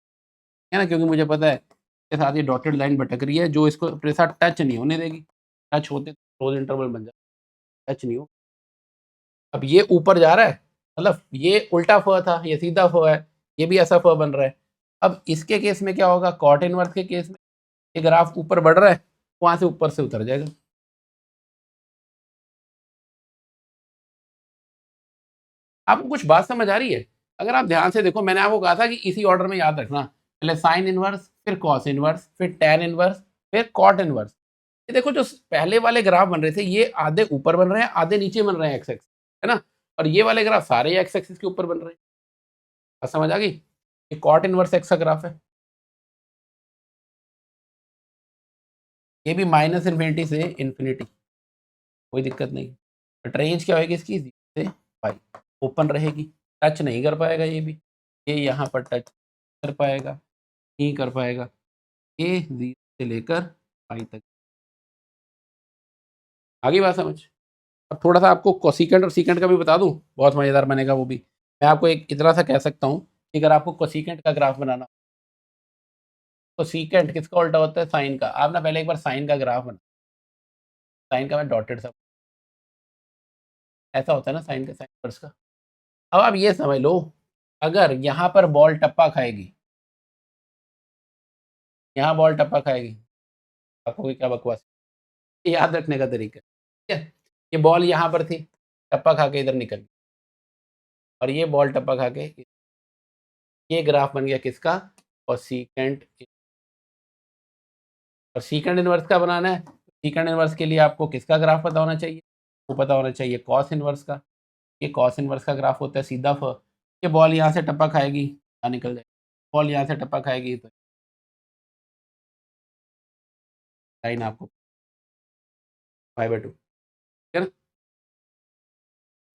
Speaker 1: है ना, क्योंकि मुझे पता है इसके साथ ये डॉटेड लाइन भटक रही है जो इसको अपने साथ टच नहीं होने देगी, टच होते क्लोज इंटरवल बन जाए, टच नहीं हो। अब ये ऊपर जा रहा है, मतलब ये उल्टा फ था, ये सीधा फ है, ये भी ऐसा फ बन रहा है। अब इसके केस में क्या होगा, कॉट इनवर्स के केस में ये ग्राफ ऊपर बढ़ रहा है, वहां से ऊपर से उतर जाएगा। आपको कुछ बात समझ आ रही है, अगर आप ध्यान से देखो, मैंने आपको कहा था कि इसी ऑर्डर में याद रखना, पहले साइन इनवर्स, फिर कॉस इनवर्स, फिर टैन इनवर्स, फिर कॉट इनवर्स। ये देखो जो पहले वाले ग्राफ बन रहे थे ये आधे ऊपर बन रहे हैं, आधे नीचे बन रहे हैं एक्स एक्सिस, है ना, और ये वाले ग्राफ सारे एक्स एक्सिस के ऊपर बन रहे हैं। बात समझ आ गई, ये कॉट इनवर्स एक्स का ग्राफ है, ये भी -इन्फिनिटी से इन्फिनिटी, कोई दिक्कत नहीं, बट रेंज क्या होगी इसकी 0 से पाई, ओपन रहेगी, टच नहीं कर पाएगा ये भी, ये यहाँ पर टच कर पाएगा, नहीं कर पाएगा, ये 0 से लेकर पाई तक। आगे बात समझ। अब थोड़ा सा आपको कोसिकेंट और सीकेंट का भी बता दूं, बहुत मज़ेदार बनेगा वो भी। मैं आपको एक इतना सा कह सकता हूँ कि अगर आपको कोसिकेंट का ग्राफ बनाना, तो सीकेंट किसका उल्टा होता है, साइन का। आप ना पहले एक बार साइन का ग्राफ बना, साइन का मैं डॉटेड सा, ऐसा होता है ना साइन का, साइन इनवर्स का। अब आप ये समझ लो, अगर यहाँ पर बॉल टप्पा खाएगी, यहाँ बॉल टप्पा खाएगी, आपको क्या बकवास, ये याद रखने का तरीका, ठीक है। ये बॉल यहाँ पर थी, टप्पा खा के इधर निकल गई, और ये बॉल टप्पा खा के, ये ग्राफ बन गया किसका, और सीकेंट। और सीकेंट इनवर्स का बनाना है, सीकेंट इनवर्स के लिए आपको किसका ग्राफ पता होना चाहिए, वो पता होना चाहिए कॉस इनवर्स का। ये कॉस इनवर्स का ग्राफ होता है सीधा फ, ये बॉल यहाँ से टप्पा खाएगी, यहाँ निकल जाएगी, बॉल यहाँ से टप्पा खाएगी तो लाइन आपको π/2, ठीक है ना।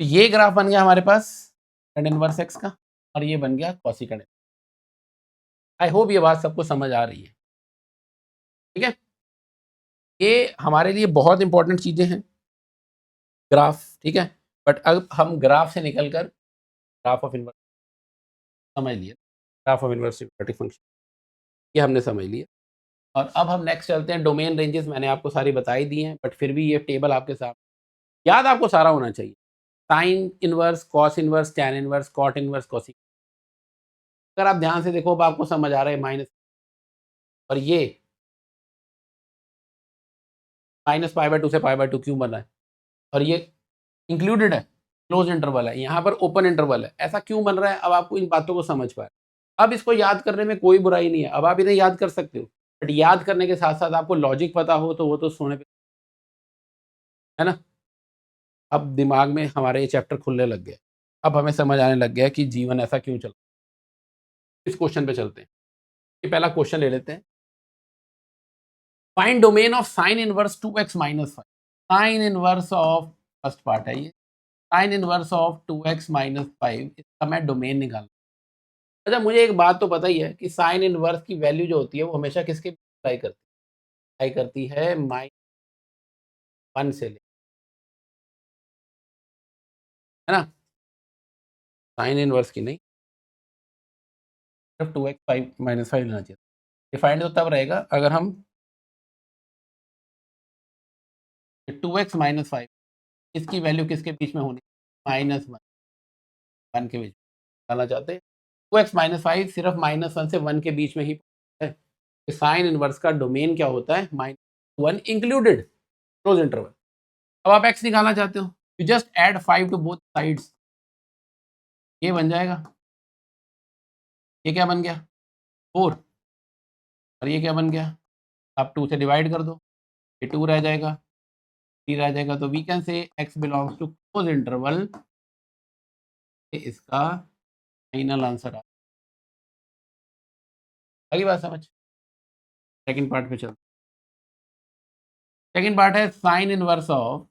Speaker 1: तो ये ग्राफ बन गया हमारे पास tan इनवर्स एक्स का, और ये बन गया कॉसिकेंट। आई होप ये बात सबको समझ आ रही है, ठीक है। ये हमारे लिए बहुत इंपॉर्टेंट चीज़ें हैं, ग्राफ, ठीक है। बट अब हम ग्राफ से निकल कर ग्राफ ऑफ इनवर्स समझ लिया, ग्राफ ऑफ इनवर्स फंक्शन ये हमने समझ लिया। और अब हम नेक्स्ट चलते हैं, डोमेन रेंजेस मैंने आपको सारी बता ही दी हैं, बट फिर भी ये टेबल आपके साथ याद आपको सारा होना चाहिए, sine inverse, cos inverse, tan inverse, cot inverse, cosec. अगर आप ध्यान से देखो अब आपको समझ आ रहा है माइनस, और ये -π/2 से π/2 क्यों बना है, और ये इंक्लूडेड है, क्लोज इंटरवल है, यहाँ पर ओपन इंटरवल है, ऐसा क्यों बन रहा है, अब आपको इन बातों को समझ पाए। अब इसको याद करने में कोई बुराई नहीं है, अब आप इन्हें याद कर सकते हो, बट याद करने के साथ साथ आपको लॉजिक पता हो तो वो तो सोने पे, है ना। अब दिमाग में हमारे ये चैप्टर खुलने लग गया, अब हमें समझ आने लग गया कि जीवन ऐसा क्यों चल। इस क्वेश्चन पे चलते हैं, ये पहला क्वेश्चन ले लेते हैं, find domain of sine inverse 2x - 5। Sign inverse of, first part है ये, साइन इनवर्स ऑफ 2x - 5, इसका मैं डोमेन निकाल। अच्छा मुझे एक बात तो पता ही है कि साइन इनवर्स की वैल्यू जो होती है वो हमेशा किसके अप्लाई करती है, -1 से ले, है ना, साइन इनवर्स की नहीं, सिर्फ 2x 5 -5 लेना चाहिए। डिफाइंड तो तब रहेगा अगर हम 2x - 5 इसकी वैल्यू किसके बीच में होनी, -1 1 के बीच डालना चाहते हैं। 2x - 5 सिर्फ -1 से 1 के बीच में ही है। साइन इनवर्स का डोमेन क्या होता है, -1 इंक्लूडेड क्लोज इंटरवल। अब आप x निकालना चाहते हो, you just add 5 to both sides, ये बन जाएगा, ये क्या बन गया 4, और ये क्या बन गया, आप 2 से डिवाइड कर दो, ये 2 रह जाएगा, 3 रह जाएगा, तो we can say x belongs to close interval, इसका फाइनल आंसर आ गई बात समझ। सेकंड पार्ट पे चलते, सेकंड पार्ट है sine inverse of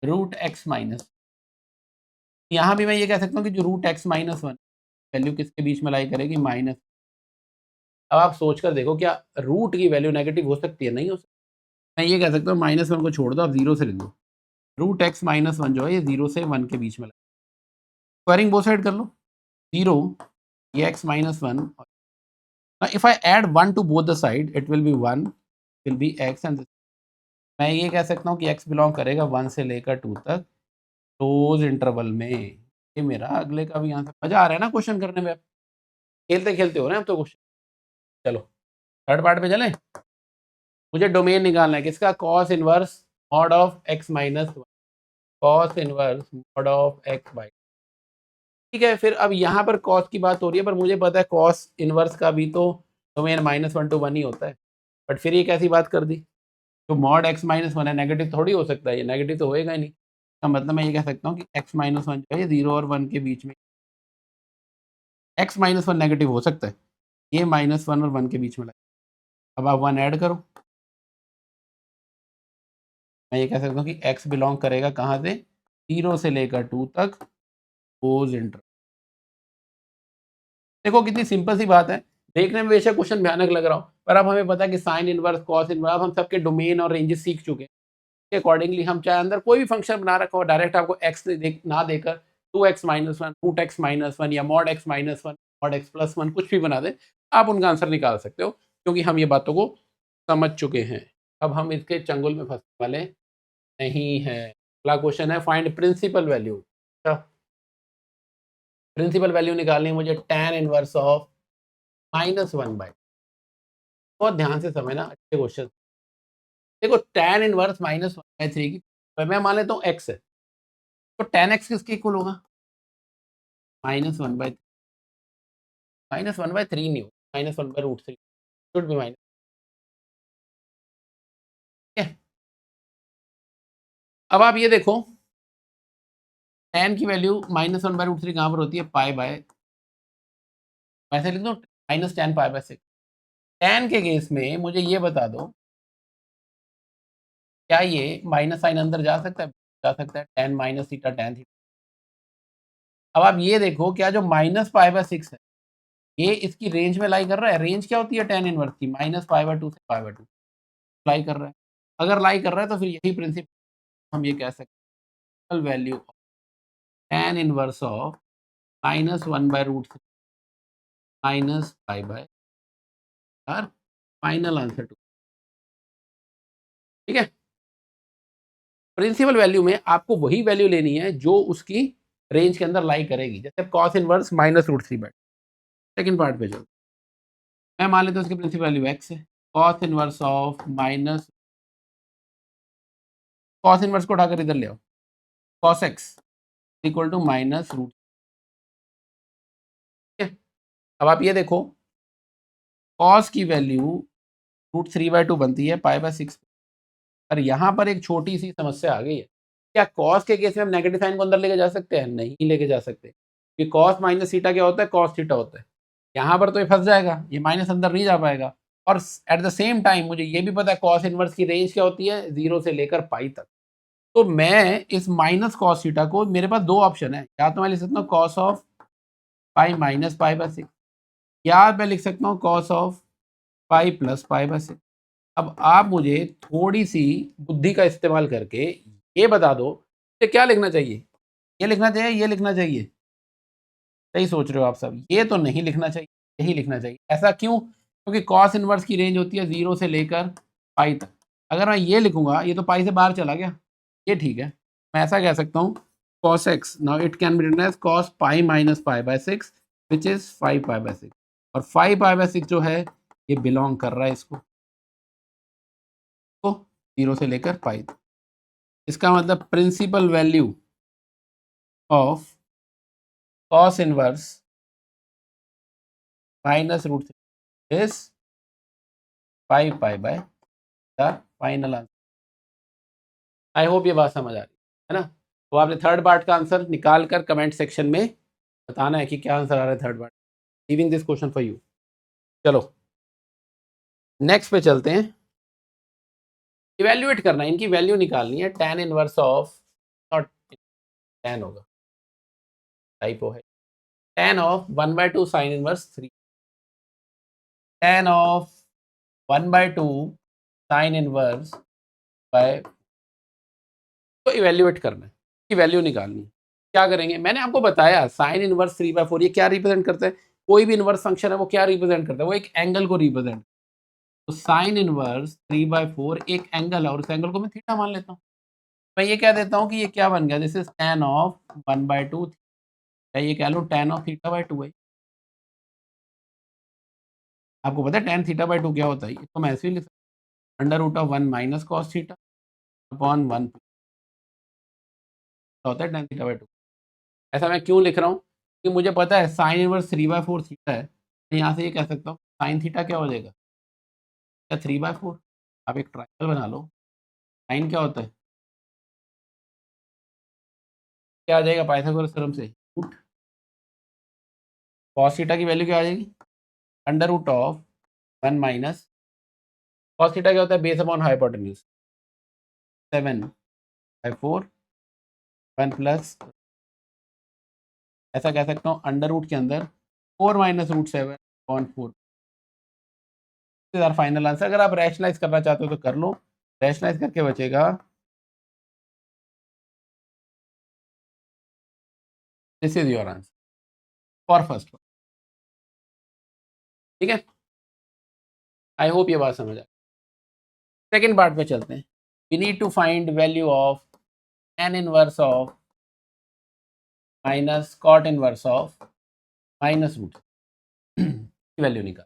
Speaker 1: root x minus. यहाँ भी मैं ये कह सकता हूँ कि जो root x minus one value किसके बीच में लाई करेगी, माइनस। अब आप सोच कर देखो, क्या रूट की वैल्यू नेगेटिव हो सकती है, नहीं हो सकती। मैं ये कह सकता हूँ माइनस वन को छोड़ दो, आप जीरो से लिख दो, रूट एक्स माइनस वन जो है ये जीरो से वन के बीच में लाई, स्क्वायरिंग बोथ साइड कर लो, जीरो ये x minus one, if I add one to both the side it will be one, will be x, and मैं ये कह सकता हूँ कि x बिलोंग करेगा 1 से लेकर 2 तक क्लोज इंटरवल में। ये मेरा अगले का भी आंसर। मजा आ रहा है ना क्वेश्चन करने में, खेलते खेलते हो रहे हैं अब तो क्वेश्चन। चलो थर्ड पार्ट पे चलें। मुझे डोमेन निकालना है किसका, cos inverse mod of x minus one, cos inverse mod of x by, ठीक है। फिर अब यहाँ पर कॉस की बात हो रही है, पर मुझे पता है कॉस इनवर्स का भी तो डोमेन -1 to 1 ही होता है, बट फिर ये कैसी बात कर दी, तो मॉड x माइनस वन है, नेगेटिव थोड़ी हो सकता है, ये नेगेटिव तो होएगा ही नहीं। का मतलब मैं ये कह सकता हूँ कि x माइनस वन जो है ये 0 और 1 के बीच में, x माइनस वन नेगेटिव हो सकता है, ये -1 और 1 के बीच में लगा। अब आप 1 ऐड करो, मैं ये कह सकता हूँ कि x बिलोंग करेगा कहाँ से, 0 से लेकर 2 तक क्लोज इंटरवल। देखो कितनी सिंपल सी बात है, देखने में बेशक क्वेश्चन भयानक लग रहा हो, पर अब हमें पता है कि साइन इनवर्स कॉस इनवर्स, अब हम सबके डोमेन और रेंजेस सीख चुके हैं, के अकॉर्डिंगली हम चाहे अंदर कोई भी फंक्शन बना रखा हो, डायरेक्ट आपको एक्स ना देकर 2x minus one, root x minus one, या mod x minus one, mod x plus one, कुछ भी बना दे, आप उनका आंसर निकाल सकते हो, क्योंकि हम ये बातों को समझ चुके हैं। अब हम इसके चंगुल में फंसने वाले नहीं है। अगला क्वेश्चन है find principal value. Principal value निकालनी है मुझे tan इनवर्स ऑफ -1 बाई, बहुत ध्यान से समझना, अच्छे क्वेश्चन। देखो tan इनवर्स -1/3 की, मैं मान लेता हूँ x है, तो tan x किसके इक्वल होगा, -1/3, -1/3 नहीं हो, -1/√3 शुड बी माइनस, ठीक है। अब आप ये देखो tan की वैल्यू -1/√3 कहाँ पर होती है, पाई बाय, वैसे लिख दो -tan π/6। tan के केस में मुझे ये बता दो, क्या ये माइनस साइन अंदर जा सकता है, जा सकता है, tan minus theta tan theta. अब आप ये देखो, क्या जो -π/6 है ये इसकी रेंज में लाई कर रहा है, रेंज क्या होती है tan इनवर्स की, -π/2 से π/2 लाई कर रहा है। अगर लाई कर रहा है तो फिर यही प्रिंसिपल हम ये कह सकते हैं, वैल्यू tan इनवर्स ऑफ -1/√3 -π/, और फाइनल आंसर 2, ठीक है। प्रिंसिपल वैल्यू में आपको वही वैल्यू लेनी है जो उसकी रेंज के अंदर लाई करेगी, जैसे कॉस इनवर्स -√3/, सेकंड पार्ट पे चलो, मैं मान लेता हूँ उसकी प्रिंसिपल वैल्यू x है, cos inverse of minus, cos inverse को उठाकर इधर ले आओ, कॉस x इक्वल टू -√, ठीक है। अब आप ये देखो, कॉस की वैल्यू √3/2 बनती है π/6, और यहाँ पर एक छोटी सी समस्या आ गई है, क्या कॉस के केस में हम नेगेटिव साइन को अंदर लेके जा सकते हैं, नहीं लेके जा सकते, क्योंकि कॉस माइनस थीटा क्या होता है, कॉस थीटा होता है, यहाँ पर तो ये फंस जाएगा, ये माइनस अंदर नहीं जा पाएगा। और एट द सेम टाइम मुझे ये भी पता है कॉस इनवर्स की रेंज क्या होती है, 0 से लेकर पाई तक, तो मैं इस माइनस कॉस थीटा को, मेरे पास दो ऑप्शन है, या तो मैं लिख सकता हूँ कॉस ऑफ पाई माइनस π/6, या मैं लिख सकता हूँ कॉस ऑफ पाई प्लस π/6। अब आप मुझे थोड़ी सी बुद्धि का इस्तेमाल करके ये बता दो कि क्या लिखना चाहिए, ये लिखना चाहिए, ये लिखना चाहिए, सही सोच रहे हो आप सब, ये तो नहीं लिखना चाहिए, यही लिखना चाहिए। ऐसा क्यों, क्योंकि कॉस इनवर्स की रेंज होती है 0 से लेकर पाई तक, अगर मैं ये लिखूंगा ये तो पाई से बाहर चला गया, ये ठीक है, मैं ऐसा कह सकता हूँ cos x, now it can be written as cos pi minus π/6 which is 5π/6, और 5π/6 जो है ये बिलोंग कर रहा है इसको, तो 0 से लेकर पाई तक। इसका मतलब principal value of cos inverse -√3 is 5 pi by the final answer. I hope ये बात समझ आ रही है ना। तो आपने थर्ड पार्ट का आंसर निकाल कर कमेंट सेक्शन में बताना है कि क्या आंसर आ रहा है third part. Leaving this question for you. चलो नेक्स्ट पे चलते हैं। इवेल्युएट करना है, इनकी वैल्यू निकालनी है। tan inverse of, not tan होगा, टाइपो है, tan of 1/2 sine inverse 3, tan of 1/2 sine inverse by, तो इवेल्युएट करना है, इसकी वैल्यू निकालनी है। क्या करेंगे, मैंने आपको बताया साइन इनवर्स 3/4 ये क्या रिप्रेजेंट करता है। कोई भी इनवर्स फंक्शन है वो क्या रिप्रेजेंट करता है, वो एक एंगल को रिप्रेजेंट। तो साइन इनवर्स 3/4 एक एंगल है और उस एंगल को मैं थीटा मान लेता हूँ। मैं ये कह देता हूँ कि ये क्या बन गया, दिस इज tan ऑफ 1/2, या ये कह लो tan ऑफ θ/2 है। आपको पता है tan θ/2 क्या होता है, इसको मैं ऐसे ही लिख सकता हूँ, √1 माइनस कॉस थीटा अपॉन 1 होता है tan θ/2। ऐसा मैं क्यों लिख रहा हूँ, कि मुझे पता है साइन इनवर्स 3/4 थीटा है, तो यहाँ से ये कह सकता हूँ साइन थीटा क्या हो जाएगा, क्या 3/4। आप एक ट्रायंगल बना लो, साइन क्या होता है, क्या आ जाएगा पाइथागोरस थ्योरम से, रूट कॉस थीटा की वैल्यू क्या आ जाएगी, √1 माइनस कॉस थीटा क्या होता है, बेस अपॉन हाइपोटेन्यूज 7/4 1 प्लस, ऐसा कह सकता हूँ अंडर रूट के अंदर 4 माइनस √7/4। Final answer. अगर आप रैशनलाइज करना चाहते हो तो कर लो, रैशनलाइज करके बचेगा, this is your answer for first. ठीक है, आई होप ये बात समझ आ। सेकेंड पार्ट पे चलते हैं। We need to find value of tan inverse of minus cot inverse of minus root की वैल्यू निकाल।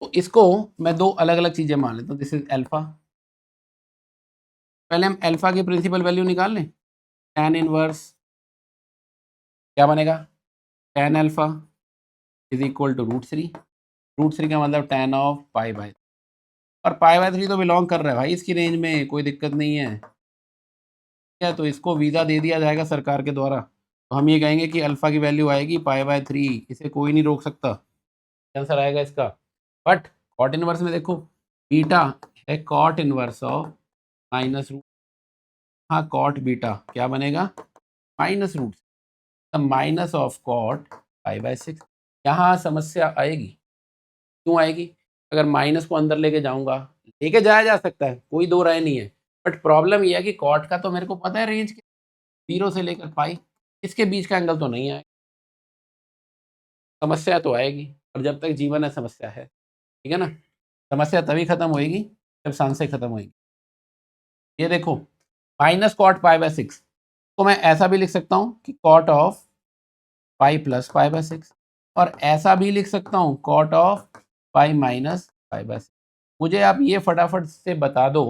Speaker 1: तो इसको मैं दो अलग अलग चीजें मान लेता हूँ, दिस इज अल्फा। पहले हम अल्फा की प्रिंसिपल वैल्यू निकाल लें। tan इनवर्स क्या बनेगा, tan alpha is equal to √3। √3 का मतलब tan ऑफ पाई/3, और पाई/3 तो बिलोंग कर रहा है भाई इसकी रेंज में, कोई दिक्कत नहीं है। क्या, तो इसको वीज़ा दे दिया जाएगा सरकार के द्वारा, तो हम ये कहेंगे कि अल्फा की वैल्यू आएगी पाई/3, इसे कोई नहीं रोक सकता, आंसर आएगा इसका। बट कॉट इनवर्स में देखो, बीटा है cot inverse of minus root, हाँ कॉट बीटा क्या बनेगा, minus root, minus of cot पाई/6। यहाँ समस्या आएगी, क्यों आएगी, अगर माइनस को अंदर लेके जाऊंगा, लेके जाया जा सकता है, कोई दो राय नहीं है, बट प्रॉब्लम यह है कि कॉट का तो मेरे को पता है रेंज 0 से लेकर पाई, इसके बीच का एंगल तो नहीं आएगा, समस्या तो आएगी, और जब तक जीवन है समस्या है। ठीक है ना, समस्या तभी खत्म होएगी जब सांसें खत्म होएगी। ये देखो, माइनस कॉट पाई/6 को मैं ऐसा भी लिख सकता हूँ कि कॉट ऑफ पाई प्लस पाई/6, और ऐसा भी लिख सकता हूँ कॉट ऑफ पाई माइनस पाई/6। मुझे आप ये फटाफट से बता दो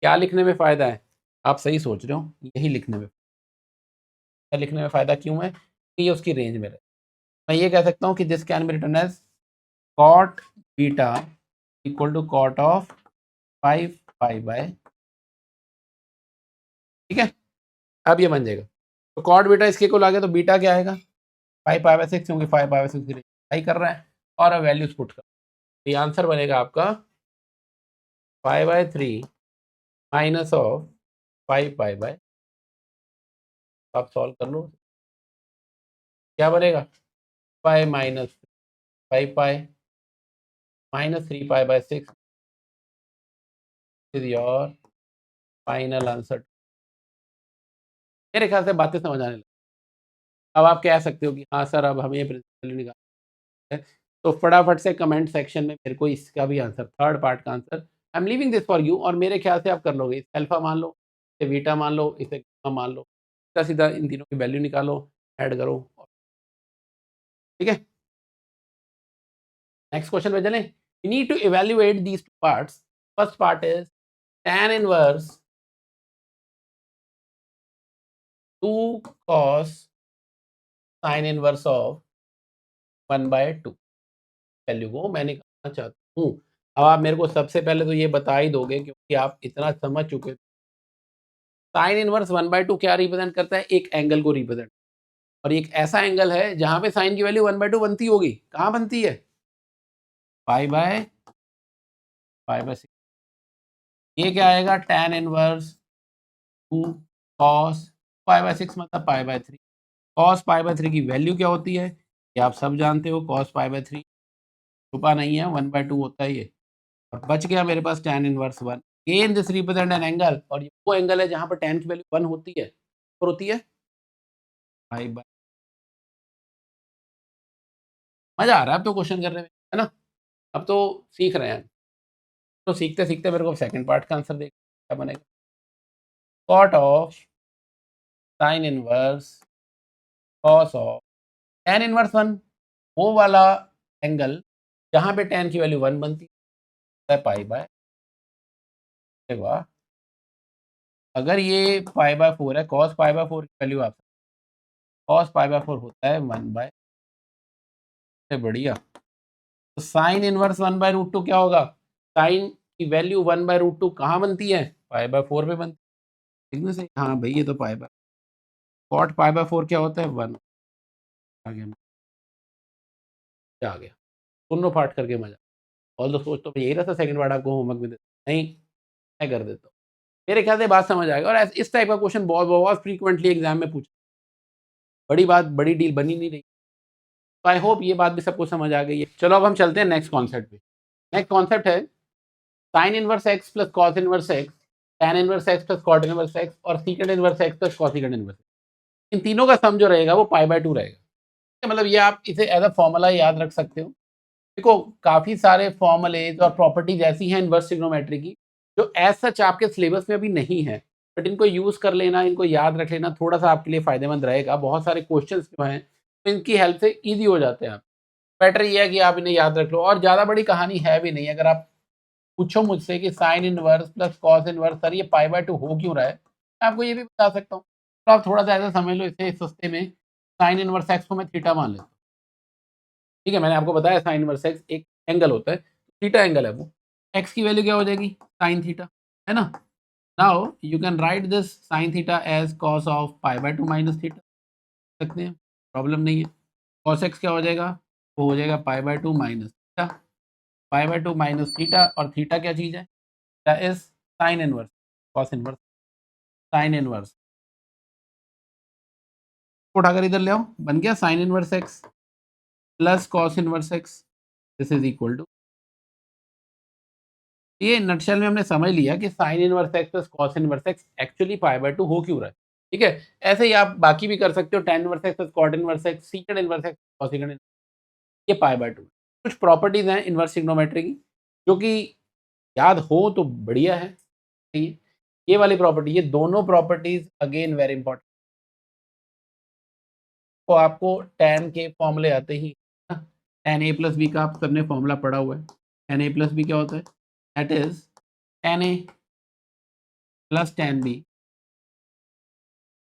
Speaker 1: क्या लिखने में फ़ायदा है। आप सही सोच रहे हो, यही लिखने में, क्या लिखने में फ़ायदा क्यों है, कि ये उसकी रेंज में रहे। मैं ये कह सकता हूँ कि this can be written as cot beta equal to cot of 5 pi/, ठीक है, अब ये बन जाएगा। तो कॉट बीटा इसके को लागे तो बीटा क्या आएगा, 5 पाई/6, क्योंकि 5 पाई/6 की रेंज कर रहा है, और अब वैल्यूज पुट कर, ये आंसर बनेगा आपका 5/3 माइनस ऑफ 5 पाई/, आप सॉल्व कर लो, क्या बनेगा, 5 माइनस 5 पाई माइनस 3 पाई/6 इज योर फाइनल आंसर। मेरे ख्याल से बातें समझ आने लगी। अब आप कह सकते हो कि हाँ सर अब हमें ये प्रिंसिपल निकालना है, तो फटाफट से कमेंट सेक्शन में मेरे को इसका भी आंसर, थर्ड पार्ट का answer, I am leaving this for you, और मेरे ख्याल से आप कर लोगे। इसे अल्फा मान लो, इसे बीटा मान लो, इसे गामा मान लो, सीधा सीधा इन तीनों की वैल्यू निकालो, ऐड करो, ठीक है। नेक्स्ट क्वेश्चन पे चलें। You need to evaluate these two parts. First part is tan inverse 2 cos sin inverse of 1/2 value को मैंने अच्छा हूँ। अब आप मेरे को सबसे पहले तो ये बता ही दोगे क्योंकि आप इतना समझ चुके। साइन इनवर्स 1/2 क्या रिप्रेजेंट करता है? एक एंगल को रिप्रेजेंट, और एक ऐसा एंगल है जहाँ पे साइन की वैल्यू 1/2 बनती होगी। कहाँ बनती है? Pi bye 6। ये क्या आएगा? tan inverse 2 cos pi by 6 मतलब पाई बाय 3। cos पाई बाय 3 की वैल्यू क्या होती है? ये आप सब जानते हो, cos पाई बाय 3 छुपा नहीं है, 1/2 होता है ये। और बच गया मेरे पास tan inverse 1। Again this represent an angle, और ये वो एंगल है जहाँ पर tan की वैल्यू 1 होती है और होती है पाई बाय। मजा आ रहा है अब तो क्वेश्चन करने में, है ना? अब तो सीख रहे हैं। तो सीखते सीखते मेरे को सेकंड पार्ट का आंसर देख क्या बनेगा। Cot of sine inverse cos of tan inverse 1, वो वाला एंगल जहाँ पे tan की वैल्यू 1 बनती है पाई बाय। वाह, अगर ये पाई बाय 4 है, cos पाई बाय 4 की वैल्यू आप cos पाई बाय 4 होता है 1/, से बढ़िया। तो साइन इनवर्स 1/√2 क्या होगा? साइन की वैल्यू 1/√2 कहाँ बनती है? पाई बाय 4 पे बनती है। देखने से हाँ भाई, ये तो pi by. Cot pi by 4 क्या होता है? 1। आ गया, क्या आ गया? दोनों पार्ट करके मजा। ऑल तो सोच तो मैं यही रहा था सेकंड पार्ट आपको होमवर्क में दे, नहीं मैं कर देता हूँ। मेरे ख्याल से बात समझ आएगा, और इस टाइप का क्वेश्चन बहुत बहुत फ्रीक्वेंटली एग्जाम में पूछा। बड़ी बात, बड़ी डील बनी नहीं रही। तो आई होप ये बात भी सबको समझ आ गई है। चलो अब हम चलते हैं नेक्स्ट कॉन्सेप्ट पे। नेक्स्ट कॉन्सेप्ट है sine inverse x plus cos inverse x, tan inverse x plus cot inverse x, और secant inverse x plus cosecant inverse. इन तीनों का सम जो रहेगा वो पाई बाय 2 रहेगा। मतलब ये आप इसे एज अ फॉर्मूला याद रख सकते हो। देखो, काफ़ी सारे फॉर्मूलेज और प्रॉपर्टीज ऐसी हैं इनवर्स ट्रिग्नोमेट्री की जो एज सच आपके सिलेबस में अभी नहीं है, बट इनको यूज़ कर लेना, इनको याद रख लेना थोड़ा सा आपके लिए फ़ायदेमंद रहेगा। बहुत सारे क्वेश्चंस जो हैं तो इनकी हेल्प से ईजी हो जाते हैं। आप बेटर ये है कि आप इन्हें याद रख लो, और ज़्यादा बड़ी कहानी है भी नहीं। अगर आप पूछो मुझसे कि sine inverse plus cos inverse sir ये पाई बाय 2 हो क्यों रहा है, मैं आपको ये भी बता सकता हूँ। तो आप थोड़ा सा ऐसा समझ लो, इसे सस्ते में साइन इनवर्स एक्स को मैं थीटा मान लेता हूँ। ठीक है, मैंने आपको बताया साइन इनवर्स एक्स एक एंगल होता है, थीटा एंगल है वो। एक्स की वैल्यू क्या हो जाएगी? साइन थीटा, है ना? Now you can write this sine theta as cos of pi by 2 minus theta, सकते हैं, प्रॉब्लम नहीं है। कॉस एक्स क्या हो जाएगा? वो हो जाएगा pi by 2 minus theta. Pi by 2 minus theta, और थीटा क्या चीज़ है? Theta is sine inverse cos inverse. Sine inverse उठाकर इधर ले आओ, बन गया sine inverse x plus cos inverse x, this is equal to, ये नटशेल में हमने समझ लिया कि sine inverse x plus cos inverse x actually pi by 2 हो क्यों रहा है। ठीक है, ऐसे ही आप बाकी भी कर सकते हो, tan inverse x plus cot inverse x, secant inverse x, cosecant, ये पाई बाय 2। कुछ प्रॉपर्टीज हैं इनवर्स ट्रिग्नोमेट्री की जो कि याद हो तो बढ़िया है। ये वाली प्रॉपर्टी, ये दोनों प्रॉपर्टीज अगेन वेरी इंपॉर्टेंट। तो आपको tan के फॉर्मूले आते ही, tan a प्लस बी का आप सबने फॉर्मूला पढ़ा हुआ है। tan a प्लस बी क्या होता है? That is tan a plus tan b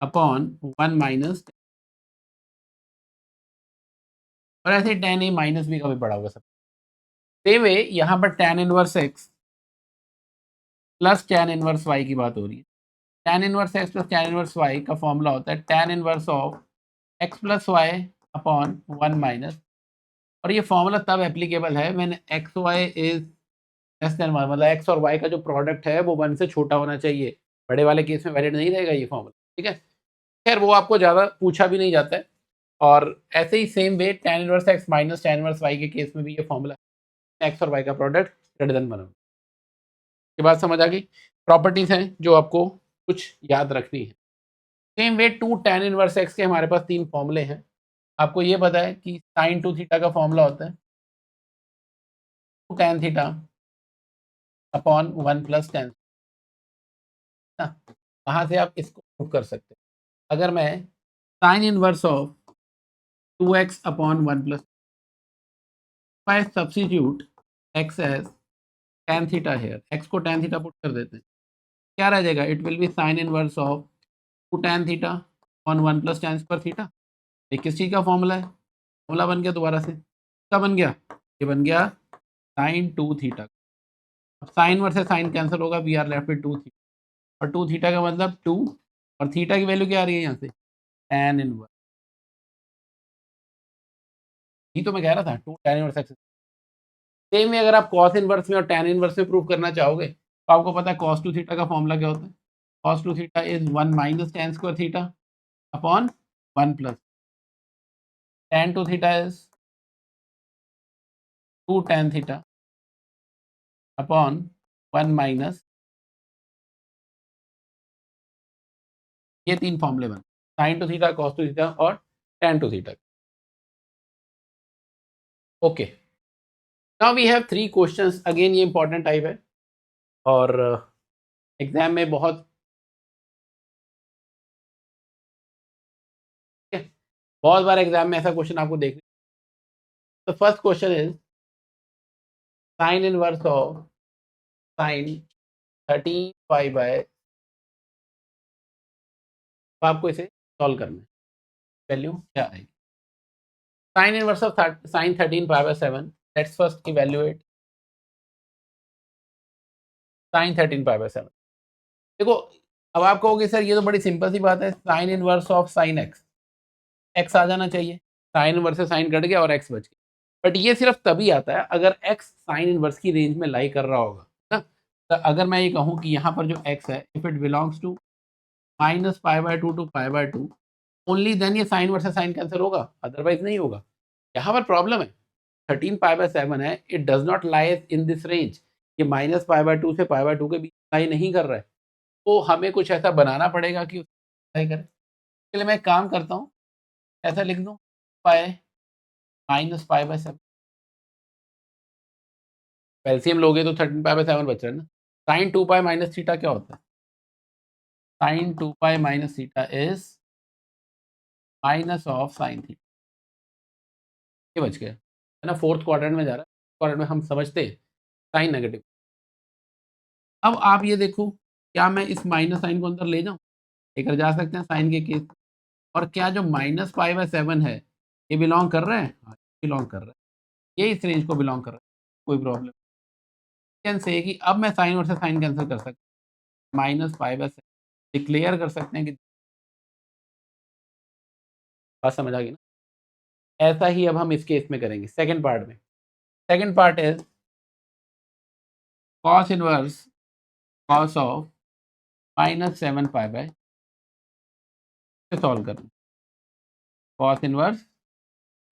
Speaker 1: upon 1 minus, और ऐसे tan a माइनस बी का भी पढ़ा हुआ सब। सेम वे यहाँ पर tan inverse x plus tan inverse y की बात हो रही है। tan inverse x plus tan inverse y का फॉर्मूला होता है tan inverse of x plus y upon 1 minus, और ये फॉर्मूला तब एप्लीकेबल है when x y is less than 1, मतलब एक्स और वाई का जो प्रोडक्ट है वो 1 से छोटा होना चाहिए। बड़े वाले केस में वैलिड नहीं रहेगा ये फॉर्मूला, ठीक है। खैर वो आपको ज़्यादा पूछा भी नहीं जाता है। और ऐसे ही same way tan inverse x minus tan inverse y के केस में भी ये फॉर्मूला एक्स और वाई का प्रोडक्ट ग्रेटर देन 1। ये बात समझ आ गई? प्रॉपर्टीज़ हैं जो आपको कुछ याद रखनी है। Same way to tan inverse x के हमारे पास 3 फॉर्मूले हैं। आपको ये पता है कि साइन 2 थीटा का फॉर्मूला होता है 2 tan theta upon 1 plus tan, ना? कहाँ से आप इसको प्रूव कर सकते हैं? अगर मैं sine inverse of 2x upon 1 plus, I substitute x as tan theta here, x को tan थीटा पुट कर देते हैं, क्या रह जाएगा? It will be sine inverse of 2 tan theta on 1 plus tan square theta. ये किस चीज़ का फॉर्मूला है? फॉर्मूला बन गया दोबारा से, क्या बन गया? ये बन गया साइन 2 थीटा। अब साइन वर्सेस साइन कैंसिल होगा, we are left with 2 theta, और 2 थीटा का मतलब 2, और थीटा की वैल्यू क्या आ रही है यहाँ से, tan इनवर्स। ये तो मैं कह रहा था 2 tan इनवर्स एक्स। सेम में अगर आप कॉस इनवर्स में और tan इनवर्स में प्रूव करना चाहोगे तो आपको पता है cos 2 थीटा का फॉर्मूला क्या होता है। cos 2 theta is 1 minus tan square theta upon 1 plus tan 2 theta is 2 tan theta upon 1 minus, ये 3 फॉर्मूले बन, sin 2 थीटा, cos 2 थीटा और tan 2 theta. Okay, now we have 3 questions. Again ये इंपॉर्टेंट टाइप है और एग्जाम में बहुत बहुत बार एग्जाम में ऐसा क्वेश्चन आपको देखने। तो first question is sine inverse of sine 13 pi by, आपको इसे सॉल्व करना है, वैल्यू क्या आएगी। Sine inverse of sine 13 pi by 7, let's first evaluate sine 13 pi by 7। देखो, अब आप कहोगे सर ये तो बड़ी सिंपल सी बात है, sine inverse of sine x, x आ जाना चाहिए, साइन इनवर्स से साइन कट गया और एक्स बच गया। बट ये सिर्फ तभी आता है अगर एक्स साइन इनवर्स की रेंज में लाई कर रहा होगा ना। तो अगर मैं ये कहूँ कि यहाँ पर जो एक्स है, if it belongs to minus pi by 2 to pi by 2, only then ये साइन वर्सेस साइन कैंसिल होगा, अदरवाइज नहीं होगा। यहाँ पर प्रॉब्लम है, 13 पाई बाय 7 है, it does not lie in this range, ये माइनस पाई बाय 2 से पाई बाय 2 के बीच लाई नहीं कर रहा है। तो हमें कुछ ऐसा बनाना पड़ेगा कि लाई करे। इसके लिए मैं एक काम करता हूँ, ऐसा लिख दूँ pi minus pi by 7, LCM लोगे तो 13 पाई बाय 7 बच रहा है ना। साइन 2 पाई माइनस थीटा क्या होता है, sine 2 pi minus theta is minus of sine theta, ये बच गया है ना। फोर्थ क्वाड्रेंट में जा रहा है, क्वाड्रेंट में हम समझते हैं साइन नेगेटिव। अब आप ये देखो, क्या मैं इस माइनस साइन को अंदर ले जाऊं, लेकर जा सकते हैं साइन के केस। और क्या जो माइनस पाई बाय 7 है ये बिलोंग कर रहा है, बिलोंग कर रहा है, ये इस रेंज को बिलोंग कर रहा है, कोई प्रॉब्लम कैन से कि अब मैं साइन वर्सेस साइन कैंसिल कर सकता हूँ, माइनस पाई बाय 7 डिक्लेयर कर सकते हैं कि, बात समझ आ गई ना। ऐसा ही अब हम इस केस में करेंगे सेकंड पार्ट में। Second part is cos inverse cos of minus 7 pi by, solve करना, cos inverse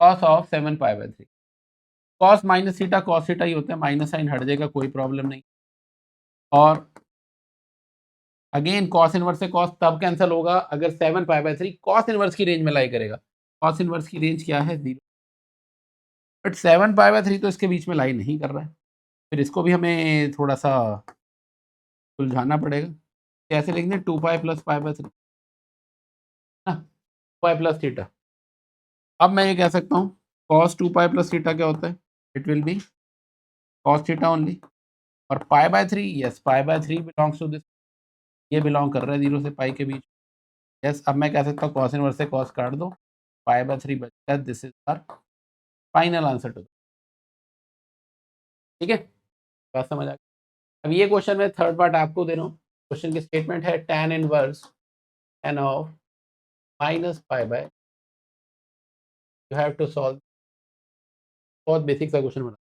Speaker 1: cos of 7 pi by 3, cos minus theta cos theta ही होता है, माइनस साइन हट जाएगा, कोई प्रॉब्लम नहीं। और अगेन कॉस इनवर्स से कॉस तब कैंसिल होगा अगर 7 पाई बाय 3 कॉस इनवर्स की रेंज में लाई करेगा। कॉस इनवर्स की रेंज क्या है, 0, बट 7 पाई बाय 3 तो इसके बीच में लाई नहीं कर रहा है। फिर इसको भी हमें थोड़ा सा सुलझाना पड़ेगा। कैसे लिख दें, 2 पाई प्लस पाई बाय 3 ना, पाई प्लस थीटा। अब मैं ये कह सकता हूँ कॉस 2 पाई प्लस थीटा क्या होता है, it will be cos theta only. और pi by 3, yes pi by 3 belongs to this, ये बिलोंग कर रहा है 0 से पाई के बीच। यस, अब मैं कह सकता हूँ कॉस इनवर्स से कॉस काट दो, पाई बाय 3 बचता है, this is our final answer two. ठीक है, बात समझ आ गई। अब ये क्वेश्चन में थर्ड पार्ट आपको दे रहा हूँ। क्वेश्चन की स्टेटमेंट है tan inverse tan of minus pi by, you have to solve, बहुत बेसिक सा क्वेश्चन बना,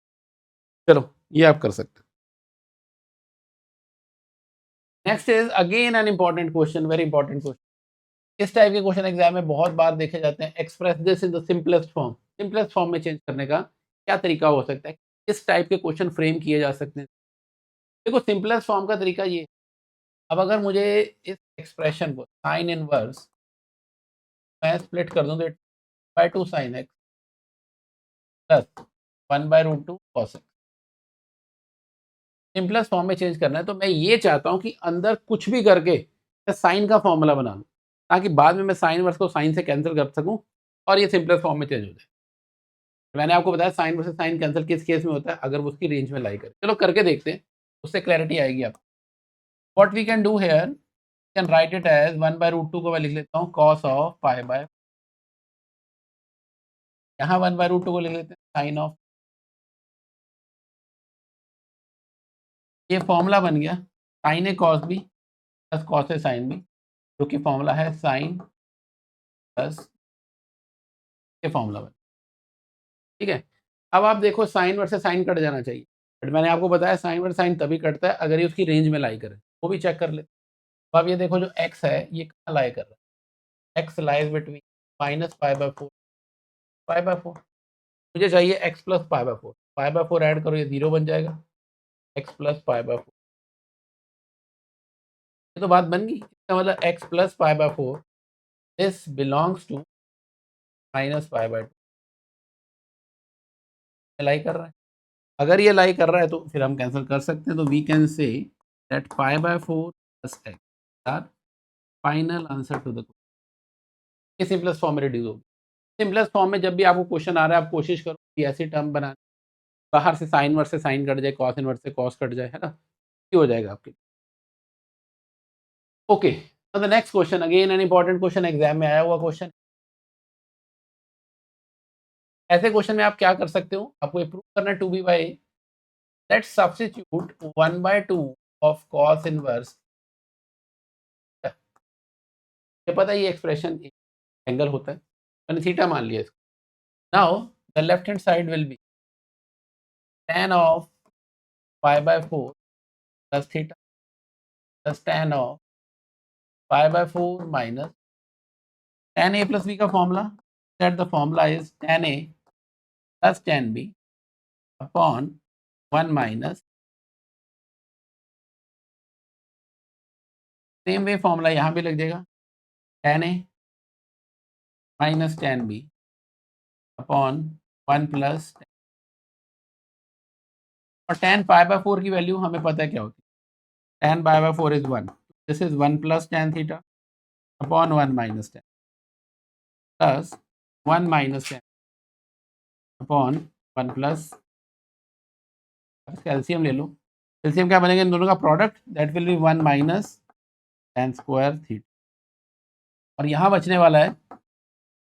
Speaker 1: चलो ये आप कर सकते हो। Next is again an important question, very important question. इस टाइप के क्वेश्चन एग्जाम में बहुत बार देखे जाते हैं, express this in the simplest form, simplest form में चेंज करने का क्या तरीका हो सकता है, किस टाइप के क्वेश्चन फ्रेम किए जा सकते हैं। देखो सिंपलेस्ट फॉर्म का तरीका ये, अब अगर मुझे इस एक्सप्रेशन को साइन इनवर्स मैं स्प्लिट कर दूं तो by 2 sine x plus 1 by root 2 cos x, simplest form में चेंज करना है। तो मैं ये चाहता हूं कि अंदर कुछ भी करके मैं साइन का फॉर्मूला बना लूं, ताकि बाद में मैं साइन वर्स को साइन से कैंसिल कर सकूं और ये सिंपलेस्ट फॉर्म में चेंज हो जाए। मैंने आपको बताया साइन वर्सेस साइन कैंसिल किस केस में होता है, अगर वो उसकी रेंज में लाई करे। चलो करके देखते हैं, उससे क्लैरिटी आएगी आपको। What we can do here, can write it as 1 by root 2 को मैं लिख लेता हूँ कॉस ऑफ पाई बाय, यहाँ 1 बाय रूट 2 को लिख लेते हैं साइन ऑफ, ये फॉर्मूला बन गया sign A cos B plus cos A sine B, जो कि फॉर्मूला है साइन प्लस ये फॉर्मूला बन, ठीक है। अब आप देखो साइन वर्सेस साइन कट जाना चाहिए, बट मैंने आपको बताया साइन वर्सेस साइन तभी कटता है अगर ये उसकी रेंज में लाई करे, वो भी चेक कर ले। तो आप ये देखो जो x है ये कहाँ लाई कर रहा है, x lies between minus pi by four pi by four, मुझे चाहिए x plus pi by four, pi by four add करो ये 0 बन जाएगा, x plus pi by four, ये तो बात बन गई। इसका मतलब x plus pi by four this belongs to minus pi by two, lie कर रहा है। अगर ये लाई कर रहा है तो फिर हम कैंसिल कर सकते हैं, तो we can say that pi by four plus x are final answer to the, ये सिंपलेस्ट फॉर्म में रिड्यूस होगी। सिंपलेस्ट फॉर्म में जब भी आपको क्वेश्चन आ रहा है आप कोशिश करो कि ऐसी टर्म बनाने, बाहर से साइन वर्स से साइन कट जाए, कॉस इनवर्स से कॉस कट जाए, है ना, ये हो जाएगा आपके। Okay, the next question again an important question, exam में आया हुआ क्वेश्चन। ऐसे क्वेश्चन में आप क्या कर सकते हो, आपको ये प्रूव करना है to be by, let's substitute 1/2 of cos inverse, ये पता है ये एक्सप्रेशन एंगल होता है, मैंने थीटा मान लिया इसको। Now the left hand side will be tan of pi by four plus theta plus tan of pi by four minus tan a plus b का formula, that the formula is tan a plus tan b upon 1 minus, same way formula यहाँ भी लग जाएगा tan a minus tan b upon 1 plus, और tan पाई बाय फोर की वैल्यू हमें पता है क्या होती है, tan pi by four is 1, this is 1 plus tan theta upon 1 minus tan plus 1 minus tan upon 1 plus, calcium ले लो, कैल्शियम क्या बनेगा इन दोनों का product, that will be 1 minus tan square theta, और यहाँ बचने वाला है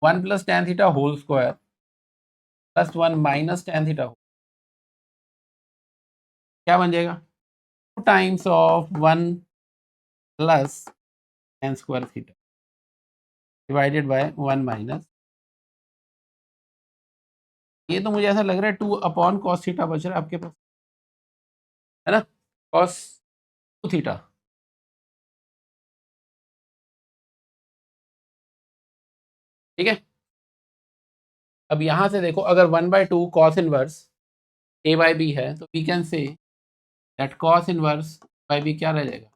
Speaker 1: 1 plus tan theta whole square plus 1 minus tan theta, क्या बन जाएगा 2 times of 1 plus tan square theta divided bye 1 minus, ये तो मुझे ऐसा लग रहा है 2 अपॉन कॉस थीटा बच रहा है आपके पास, है ना, कॉस 2 थीटा, ठीक है। अब यहाँ से देखो अगर 1/2 cos inverse a by b है तो we can say that cos inverse by b क्या रह जाएगा,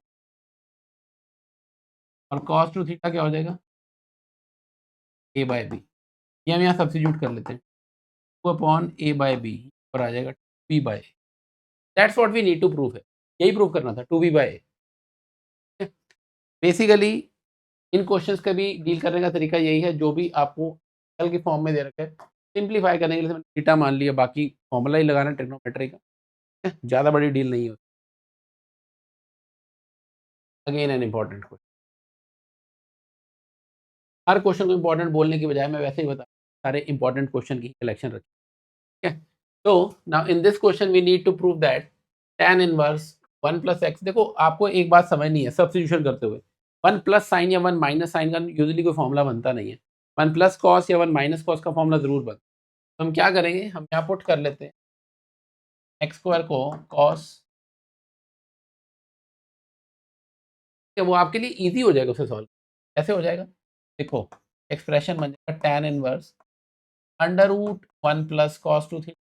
Speaker 1: और कॉस 2 थीटा क्या हो जाएगा ए बाई बी, ये हम यहाँ सब्सिट्यूट कर लेते हैं, 2 अपॉन ए बाई बी और आ जाएगा b by, that's what we need to prove है, यही प्रूव करना था, 2b बाई ए। बेसिकली इन क्वेश्चंस का भी डील करने का तरीका यही है, जो भी आपको कल के फॉर्म में दे रखा है सिंप्लीफाई करने के लिए मैंने थीटा मान लिया, बाकी फॉर्मूला ही लगाना ट्रिग्नोमेट्री का, ज़्यादा बड़ी डील नहीं होती। Again an important question, her question को इंपॉर्टेंट बोलने की बजाय मैं वैसे ही बता सारे इंपॉर्टेंट क्वेश्चन की कलेक्शन रखी, ठीक है। तो now in this question we need to prove that tan inverse 1 plus x, देखो आपको एक बात समझनी है सब्स्टिट्यूशन करते हुए, 1 प्लस साइन या 1 माइनस साइन का यूजुअली कोई फॉर्मूला बनता नहीं है, 1 प्लस कॉस या 1 माइनस कॉस का फॉर्मूला जरूर बनता है। तो हम क्या करेंगे, हम यहाँ पुट कर लेते हैं एक्स स्क्वायर को कॉस, वो आपके लिए इजी हो जाएगा उसे सॉल्व, कैसे हो जाएगा देखो, एक्सप्रेशन बन जाएगा tan inverse under root 1 plus cos 2 theta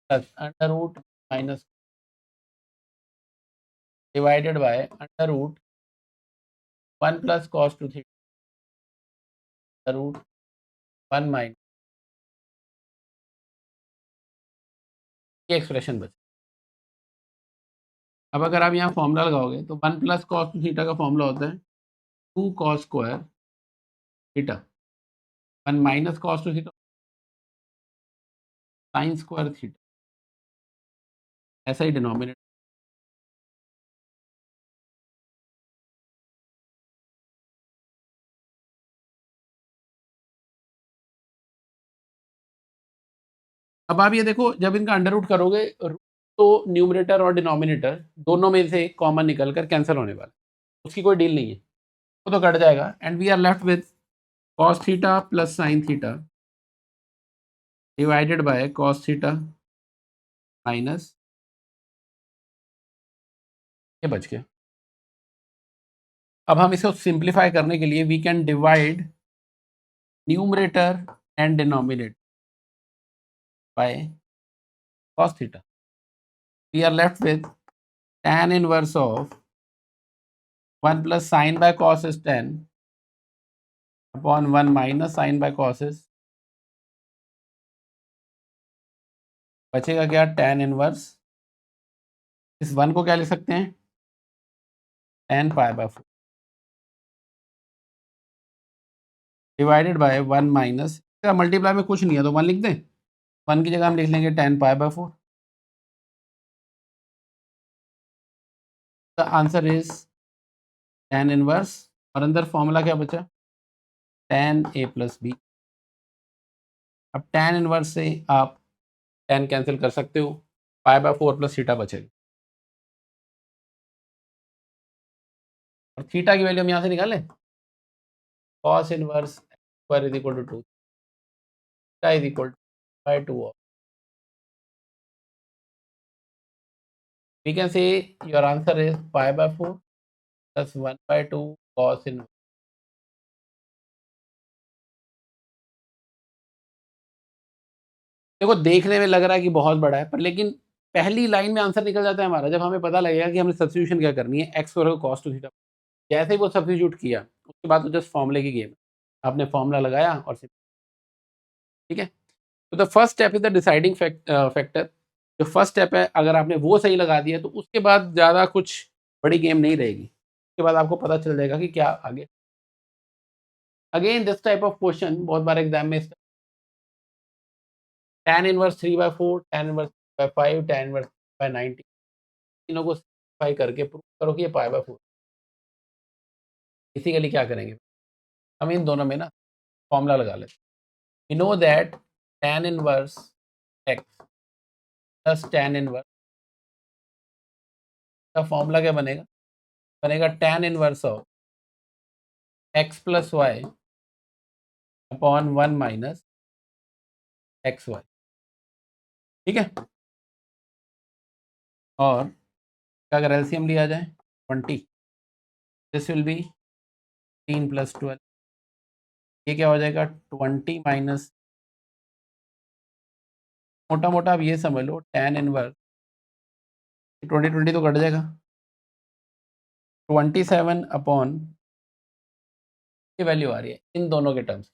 Speaker 1: plus under root minus divided by under root 1 plus cos 2 theta root 1 minus, ये एक्सप्रेशन बच। अब अगर आप यहाँ फॉर्मूला लगाओगे तो 1 प्लस कॉस 2 थीटा का फॉर्मूला होता है 2 cos square theta, 1 minus cos 2 theta sine square theta, ऐसा ही डिनोमिनेटर। अब आप ये देखो जब इनका अंडर रूट करोगे तो न्यूमरेटर और डिनोमिनेटर दोनों में से कॉमन निकल कर कैंसिल होने वाला, उसकी कोई डील नहीं है, वो तो कट जाएगा। And we are left with cos theta plus sine theta divided by cos theta minus, ये बच गया। अब हम इसे सिंप्लीफाई करने के लिए we can divide numerator and denominator by cos theta. We are left with tan inverse of 1 plus sin by cos is 10 upon 1 minus sin by cos is, बचेगा क्या, tan इनवर्स, इस 1 को क्या लिख सकते हैं, tan pi by 4 divided by 1 minus, इसका मल्टीप्लाई में कुछ नहीं है तो 1 लिख दें, 1 की जगह हम लिख लेंगे tan pi by 4। The answer is tan inverse, और अंदर फॉर्मूला क्या बचा, tan a प्लस बी। अब tan इनवर्स से आप tan कैंसिल कर सकते हो, पाई बाय 4 प्लस थीटा बचेगा, और थीटा की वैल्यू हम यहाँ से निकालें, cos inverse square is equal to 2, theta is equal to by 2 of, we can say your answer is pi by 4 plus 1 by 2 cos inverse। देखो देखने में लग रहा है कि बहुत बड़ा है, पर लेकिन पहली लाइन में आंसर निकल जाता है हमारा, जब हमें पता लगेगा कि हमने सब्स्टिट्यूशन क्या करनी है, एक्स स्क्वायर को cos टू थीटा, जैसे ही वो सब्स्टिट्यूट किया उसके बाद तो जस्ट फॉर्मूले की गेम, आपने फॉर्मूला लगाया और ठीक है। तो the first step is the deciding factor, जो फर्स्ट स्टेप है अगर आपने वो सही लगा दिया तो उसके बाद ज़्यादा कुछ बड़ी गेम नहीं रहेगी, उसके बाद आपको पता चल जाएगा कि क्या आगे। Again this type of question बहुत बार एग्जाम में, tan inverse 3/4, tan inverse 5, tan inverse 90, तीनों को सिंप्लीफाई करके प्रूव करो कि ये पाई बाय 4। बेसिकली क्या करेंगे, हम इन दोनों में ना फॉर्मूला लगा लेते हैं। We know that tan inverse x plus tan inverse का फॉर्मूला क्या बनेगा, बनेगा tan inverse of x plus y upon 1 minus x y, ठीक है। और अगर एलसीएम लिया जाए 20, दिस विल बी 3 प्लस 12, ये क्या हो जाएगा 20 माइनस, मोटा मोटा आप ये समझ लो tan इनवर्स 20 तो कट जाएगा, 27 अपॉन, ये वैल्यू आ रही है इन दोनों के टर्म्स,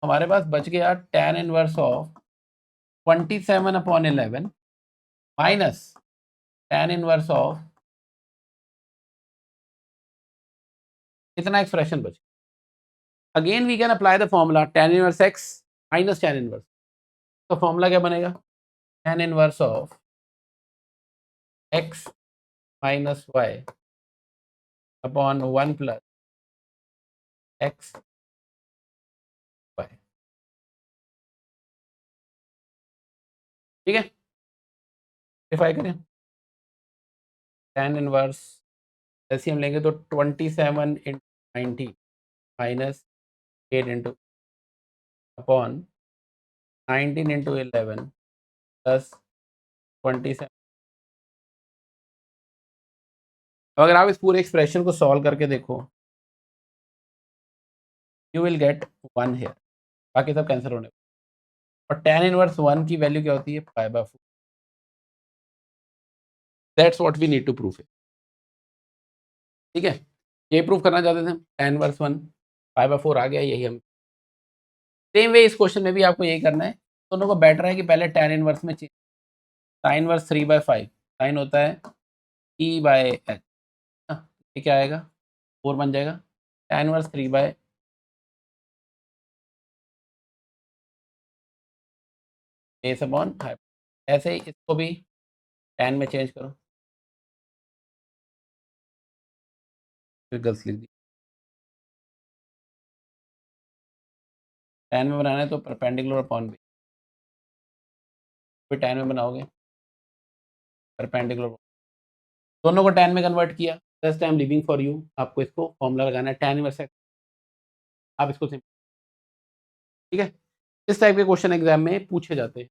Speaker 1: हमारे पास बच गया tan inverse of 27 upon 11 minus tan inverse of, इतना एक्सप्रेशन बच। Again we can apply the formula tan inverse x minus tan inverse, तो फॉर्मूला क्या बनेगा, tan inverse of x minus y upon 1 plus x y, ठीक है। सिंप्लीफाई करें, tan इनवर्स ऐसे हम लेंगे तो 27 into 90 minus 8 into upon 19 into 11 plus 27। अगर आप इस पूरे एक्सप्रेशन को सॉल्व करके देखो, यू विल गेट 1 हेयर, बाकी सब कैंसिल होने, और tan इनवर्स 1 की वैल्यू क्या होती है, pi by 4। That's what we need to prove है, ठीक है। ये प्रूव करना चाहते थे हम, tan इनवर्स 1 पाई बाय 4 आ गया, यही हम सेम वे इस क्वेश्चन में भी आपको यही करना है। दोनों को बेटर है कि पहले tan इनवर्स में साइन इनवर्स 3/5, साइन होता है e बाय एच, ये क्या आएगा 4 बन जाएगा, tan inverse 3 by base upon, ऐसे ही इसको भी tan में चेंज करो, फिर गलत लिख दी, tan में बनाना है तो परपेंडिकुलर अपॉन भी, फिर tan में बनाओगे परपेंडिकुलर, दोनों को tan में कन्वर्ट किया, just I am living for you, आपको इसको फॉर्मूला लगाना है tan इनवर्स x, आप इसको ठीक है। इस टाइप के क्वेश्चन एग्जाम में पूछे जाते हैं।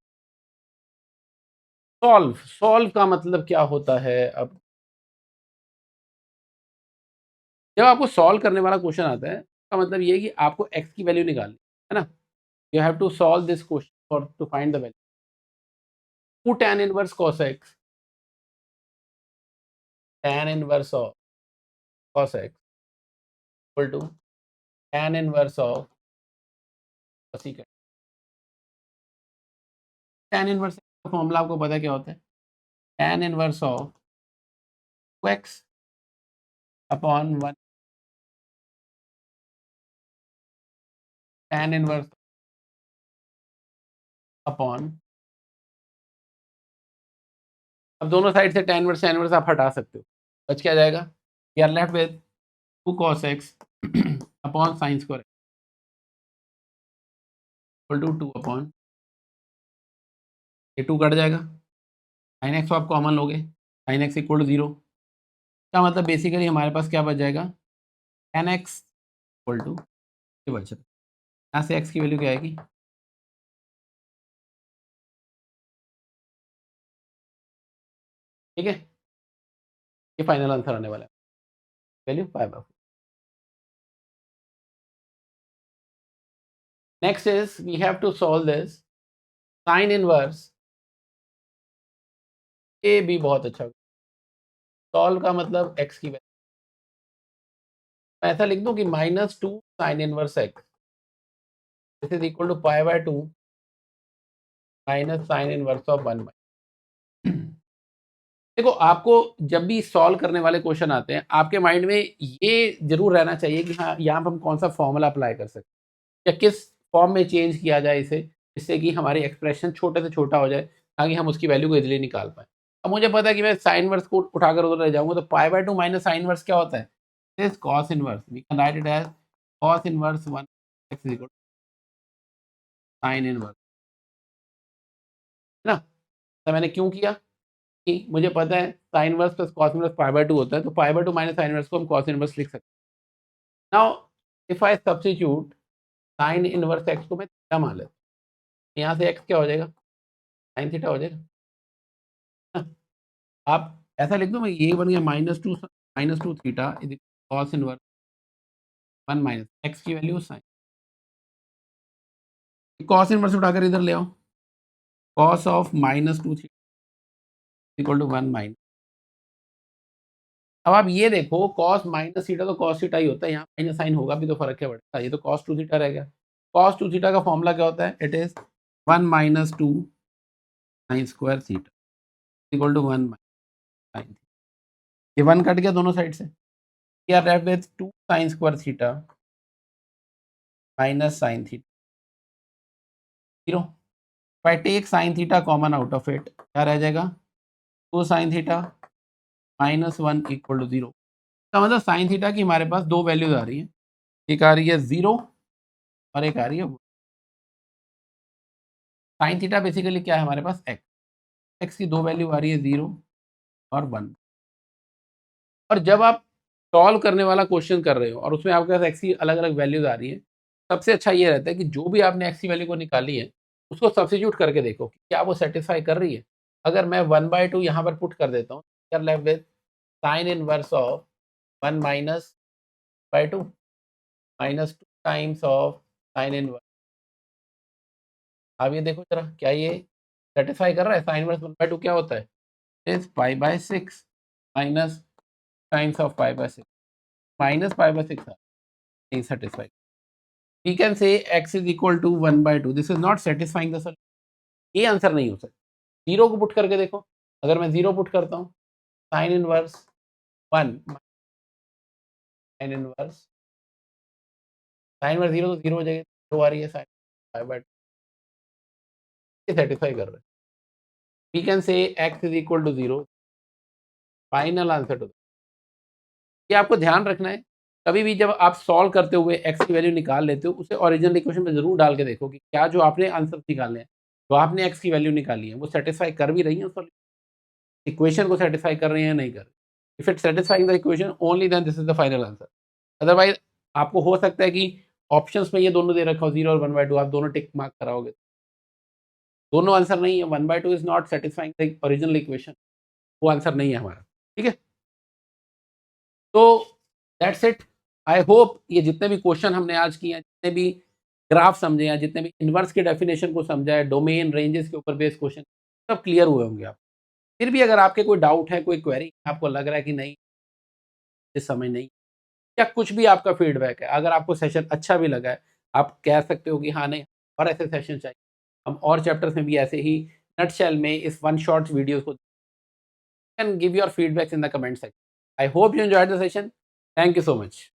Speaker 1: सॉल्व, सॉल्व का मतलब क्या होता है? अब जब आपको सॉल्व करने वाला क्वेश्चन आता है, इसका मतलब ये है कि आपको x की वैल्यू निकालनी है ना। You have to solve this question for to find the value. Two tan inverse cos x, tan inverse of cos x equal to tan inverse of cos x। tan inverse का फॉर्मूला आपको पता है क्या होता है? tan inverse of 2x upon 1 tan inverse upon, अब दोनों साइड से tan इनवर्स आप हटा सकते हो, बच क्या जाएगा? You are left with 2 cos x upon sin square equal to 2 upon, ये 2 कट जाएगा, sin x को आप कॉमन लोगे, sin x इक्वल टू 0, इसका मतलब बेसिकली हमारे पास क्या बच जाएगा? tan x इक्वल टू, ये बच जाएगा, यहाँ से x की वैल्यू क्या आएगी? ठीक है, ये फाइनल आंसर आने वाला है, value 5/4। Next is we have to solve this sine inverse, ये भी बहुत अच्छा, सॉल्व का मतलब x की वैल्यू, ऐसा लिख दूं कि -2 sine inverse x this is equal to π/2 minus sine inverse of 1। देखो, आपको जब भी सॉल्व करने वाले क्वेश्चन आते हैं, आपके माइंड में ये जरूर रहना चाहिए कि हाँ, यहाँ पर हम कौन सा फॉर्मूला अप्लाई कर सकते हैं या किस फॉर्म में चेंज किया जाए इसे, जिससे कि हमारी एक्सप्रेशन छोटे से छोटा हो जाए, ताकि हम उसकी वैल्यू को इजीली निकाल पाए। अब मुझे पता है कि मैं साइन इनवर्स को उठाकर उधर रह जाऊंगा, तो π/2 माइनस साइन इनवर्स क्या होता है? This cos inverse, we can write it as cos inverse 1 x equal sine inverse, है ना। तो मैंने क्यों किया कि मुझे पता है sine inverse plus cos inverse π/2 होता है, तो π/2 माइनस साइन इनवर्स को हम cos इनवर्स लिख सकते हैं। Now if I substitute sign inverse x को मैं थीटा मान लेता हूँ, यहाँ से x क्या हो जाएगा? साइन थीटा हो जाएगा ना? आप ऐसा लिख दो, मैं ये बन गया -2 theta is cos inverse 1 minus x की वैल्यू साइन, cos इनवर्स उठाकर इधर ले आओ, cos of -2 theta equal to 1 minus. अब आप ये देखो, cos माइनस थीटा तो cos थीटा ही होता है, यहाँ माइनस साइन होगा भी तो फर्क क्या पड़ता है, ये तो cos 2 थीटा रह गया। cos 2 थीटा का फॉर्मूला क्या होता है? It is 1 minus 2 sine square theta equal to 1 minus sine, ये 1 कट गया दोनों साइड से, we are left with 2 sine square theta minus sine theta 0। If I take sine theta common out of it, क्या रह जाएगा? 2 sine theta minus 1 equal to 0। इसका मतलब साइन थीटा की हमारे पास दो वैल्यूज आ रही हैं, एक आ रही है 0 और एक आ रही है 1। साइन थीटा बेसिकली क्या है हमारे पास? एक्स की दो वैल्यू आ रही है 0 और 1। और जब आप सॉल्व करने वाला क्वेश्चन कर रहे हो और उसमें आपके पास एक्स की अलग अलग वैल्यूज आ रही है, सबसे अच्छा ये रहता है कि जो भी आपने एक्स की वैल्यू को निकाली है, उसको सब्स्टिट्यूट करके देखो कि क्या वो सेटिस्फाई कर रही है। अगर मैं 1/2 यहाँ पर पुट कर देता हूँ, left with sign inverse of 1 minus by 2 minus 2 times of sine inverse. अब ये देखो जरा, क्या ये सेटिस्फाई कर रहा है? साइन इनवर्स 1/2 क्या होता है? Is π/6 minus times of π/6 minus π/6 नहीं satisfied. We can say x is equal to 1/2. This is not satisfying the solution. ये आंसर नहीं हो सकता। 0 को पुट करके देखो, अगर मैं 0 पुट करता हूँ, साइन इनवर्स 1 साइन इनवर्स 0 तो 0 हो जाएगा, 0 आ रही है साइन 5/2, ये सेटिस्फाई कर रहा है। We can say x is equal to 0, final answer two. ये आपको ध्यान रखना है, कभी भी जब आप सॉल्व करते हुए x की वैल्यू निकाल लेते हो, उसे ओरिजिनल इक्वेशन में जरूर डाल के देखो कि क्या जो आपने आंसर निकालने हैं, जो आपने x की वैल्यू निकाली है, वो सेटिस्फाई कर भी रही है उस इक्वेशन को सेटिस्फाई कर रहे हैं या नहीं कर रहे। If it satisfying the equation only then this is the final answer. Otherwise आपको हो सकता है कि ऑप्शंस में ये दोनों दे रखा हो 0 और 1/2, आप दोनों टिक मार्क कराओगे, दोनों आंसर नहीं है। 1/2 is not satisfying the original equation, वो आंसर नहीं है हमारा। ठीक है, तो दैट्स इट। आई होप ये जितने भी क्वेश्चन हमने आज किए हैं, जितने भी ग्राफ समझे हैं, जितने भी इन्वर्स की डेफिनेशन को समझा है, डोमेन रेंजेस के ऊपर बेस्ड क्वेश्चन, सब क्लियर हुए होंगे आप। फिर भी अगर आपके कोई डाउट है, कोई क्वेरी आपको लग रहा है कि नहीं इस समय नहीं, या कुछ भी आपका फीडबैक है, अगर आपको सेशन अच्छा भी लगा है, आप कह सकते हो कि हाँ नहीं और ऐसे सेशन चाहिए, हम और चैप्टर्स में भी ऐसे ही नटशेल में इस वन शॉट वीडियोस को, can give your feedbacks in the comment section. I hope you enjoyed the session. Thank you so much.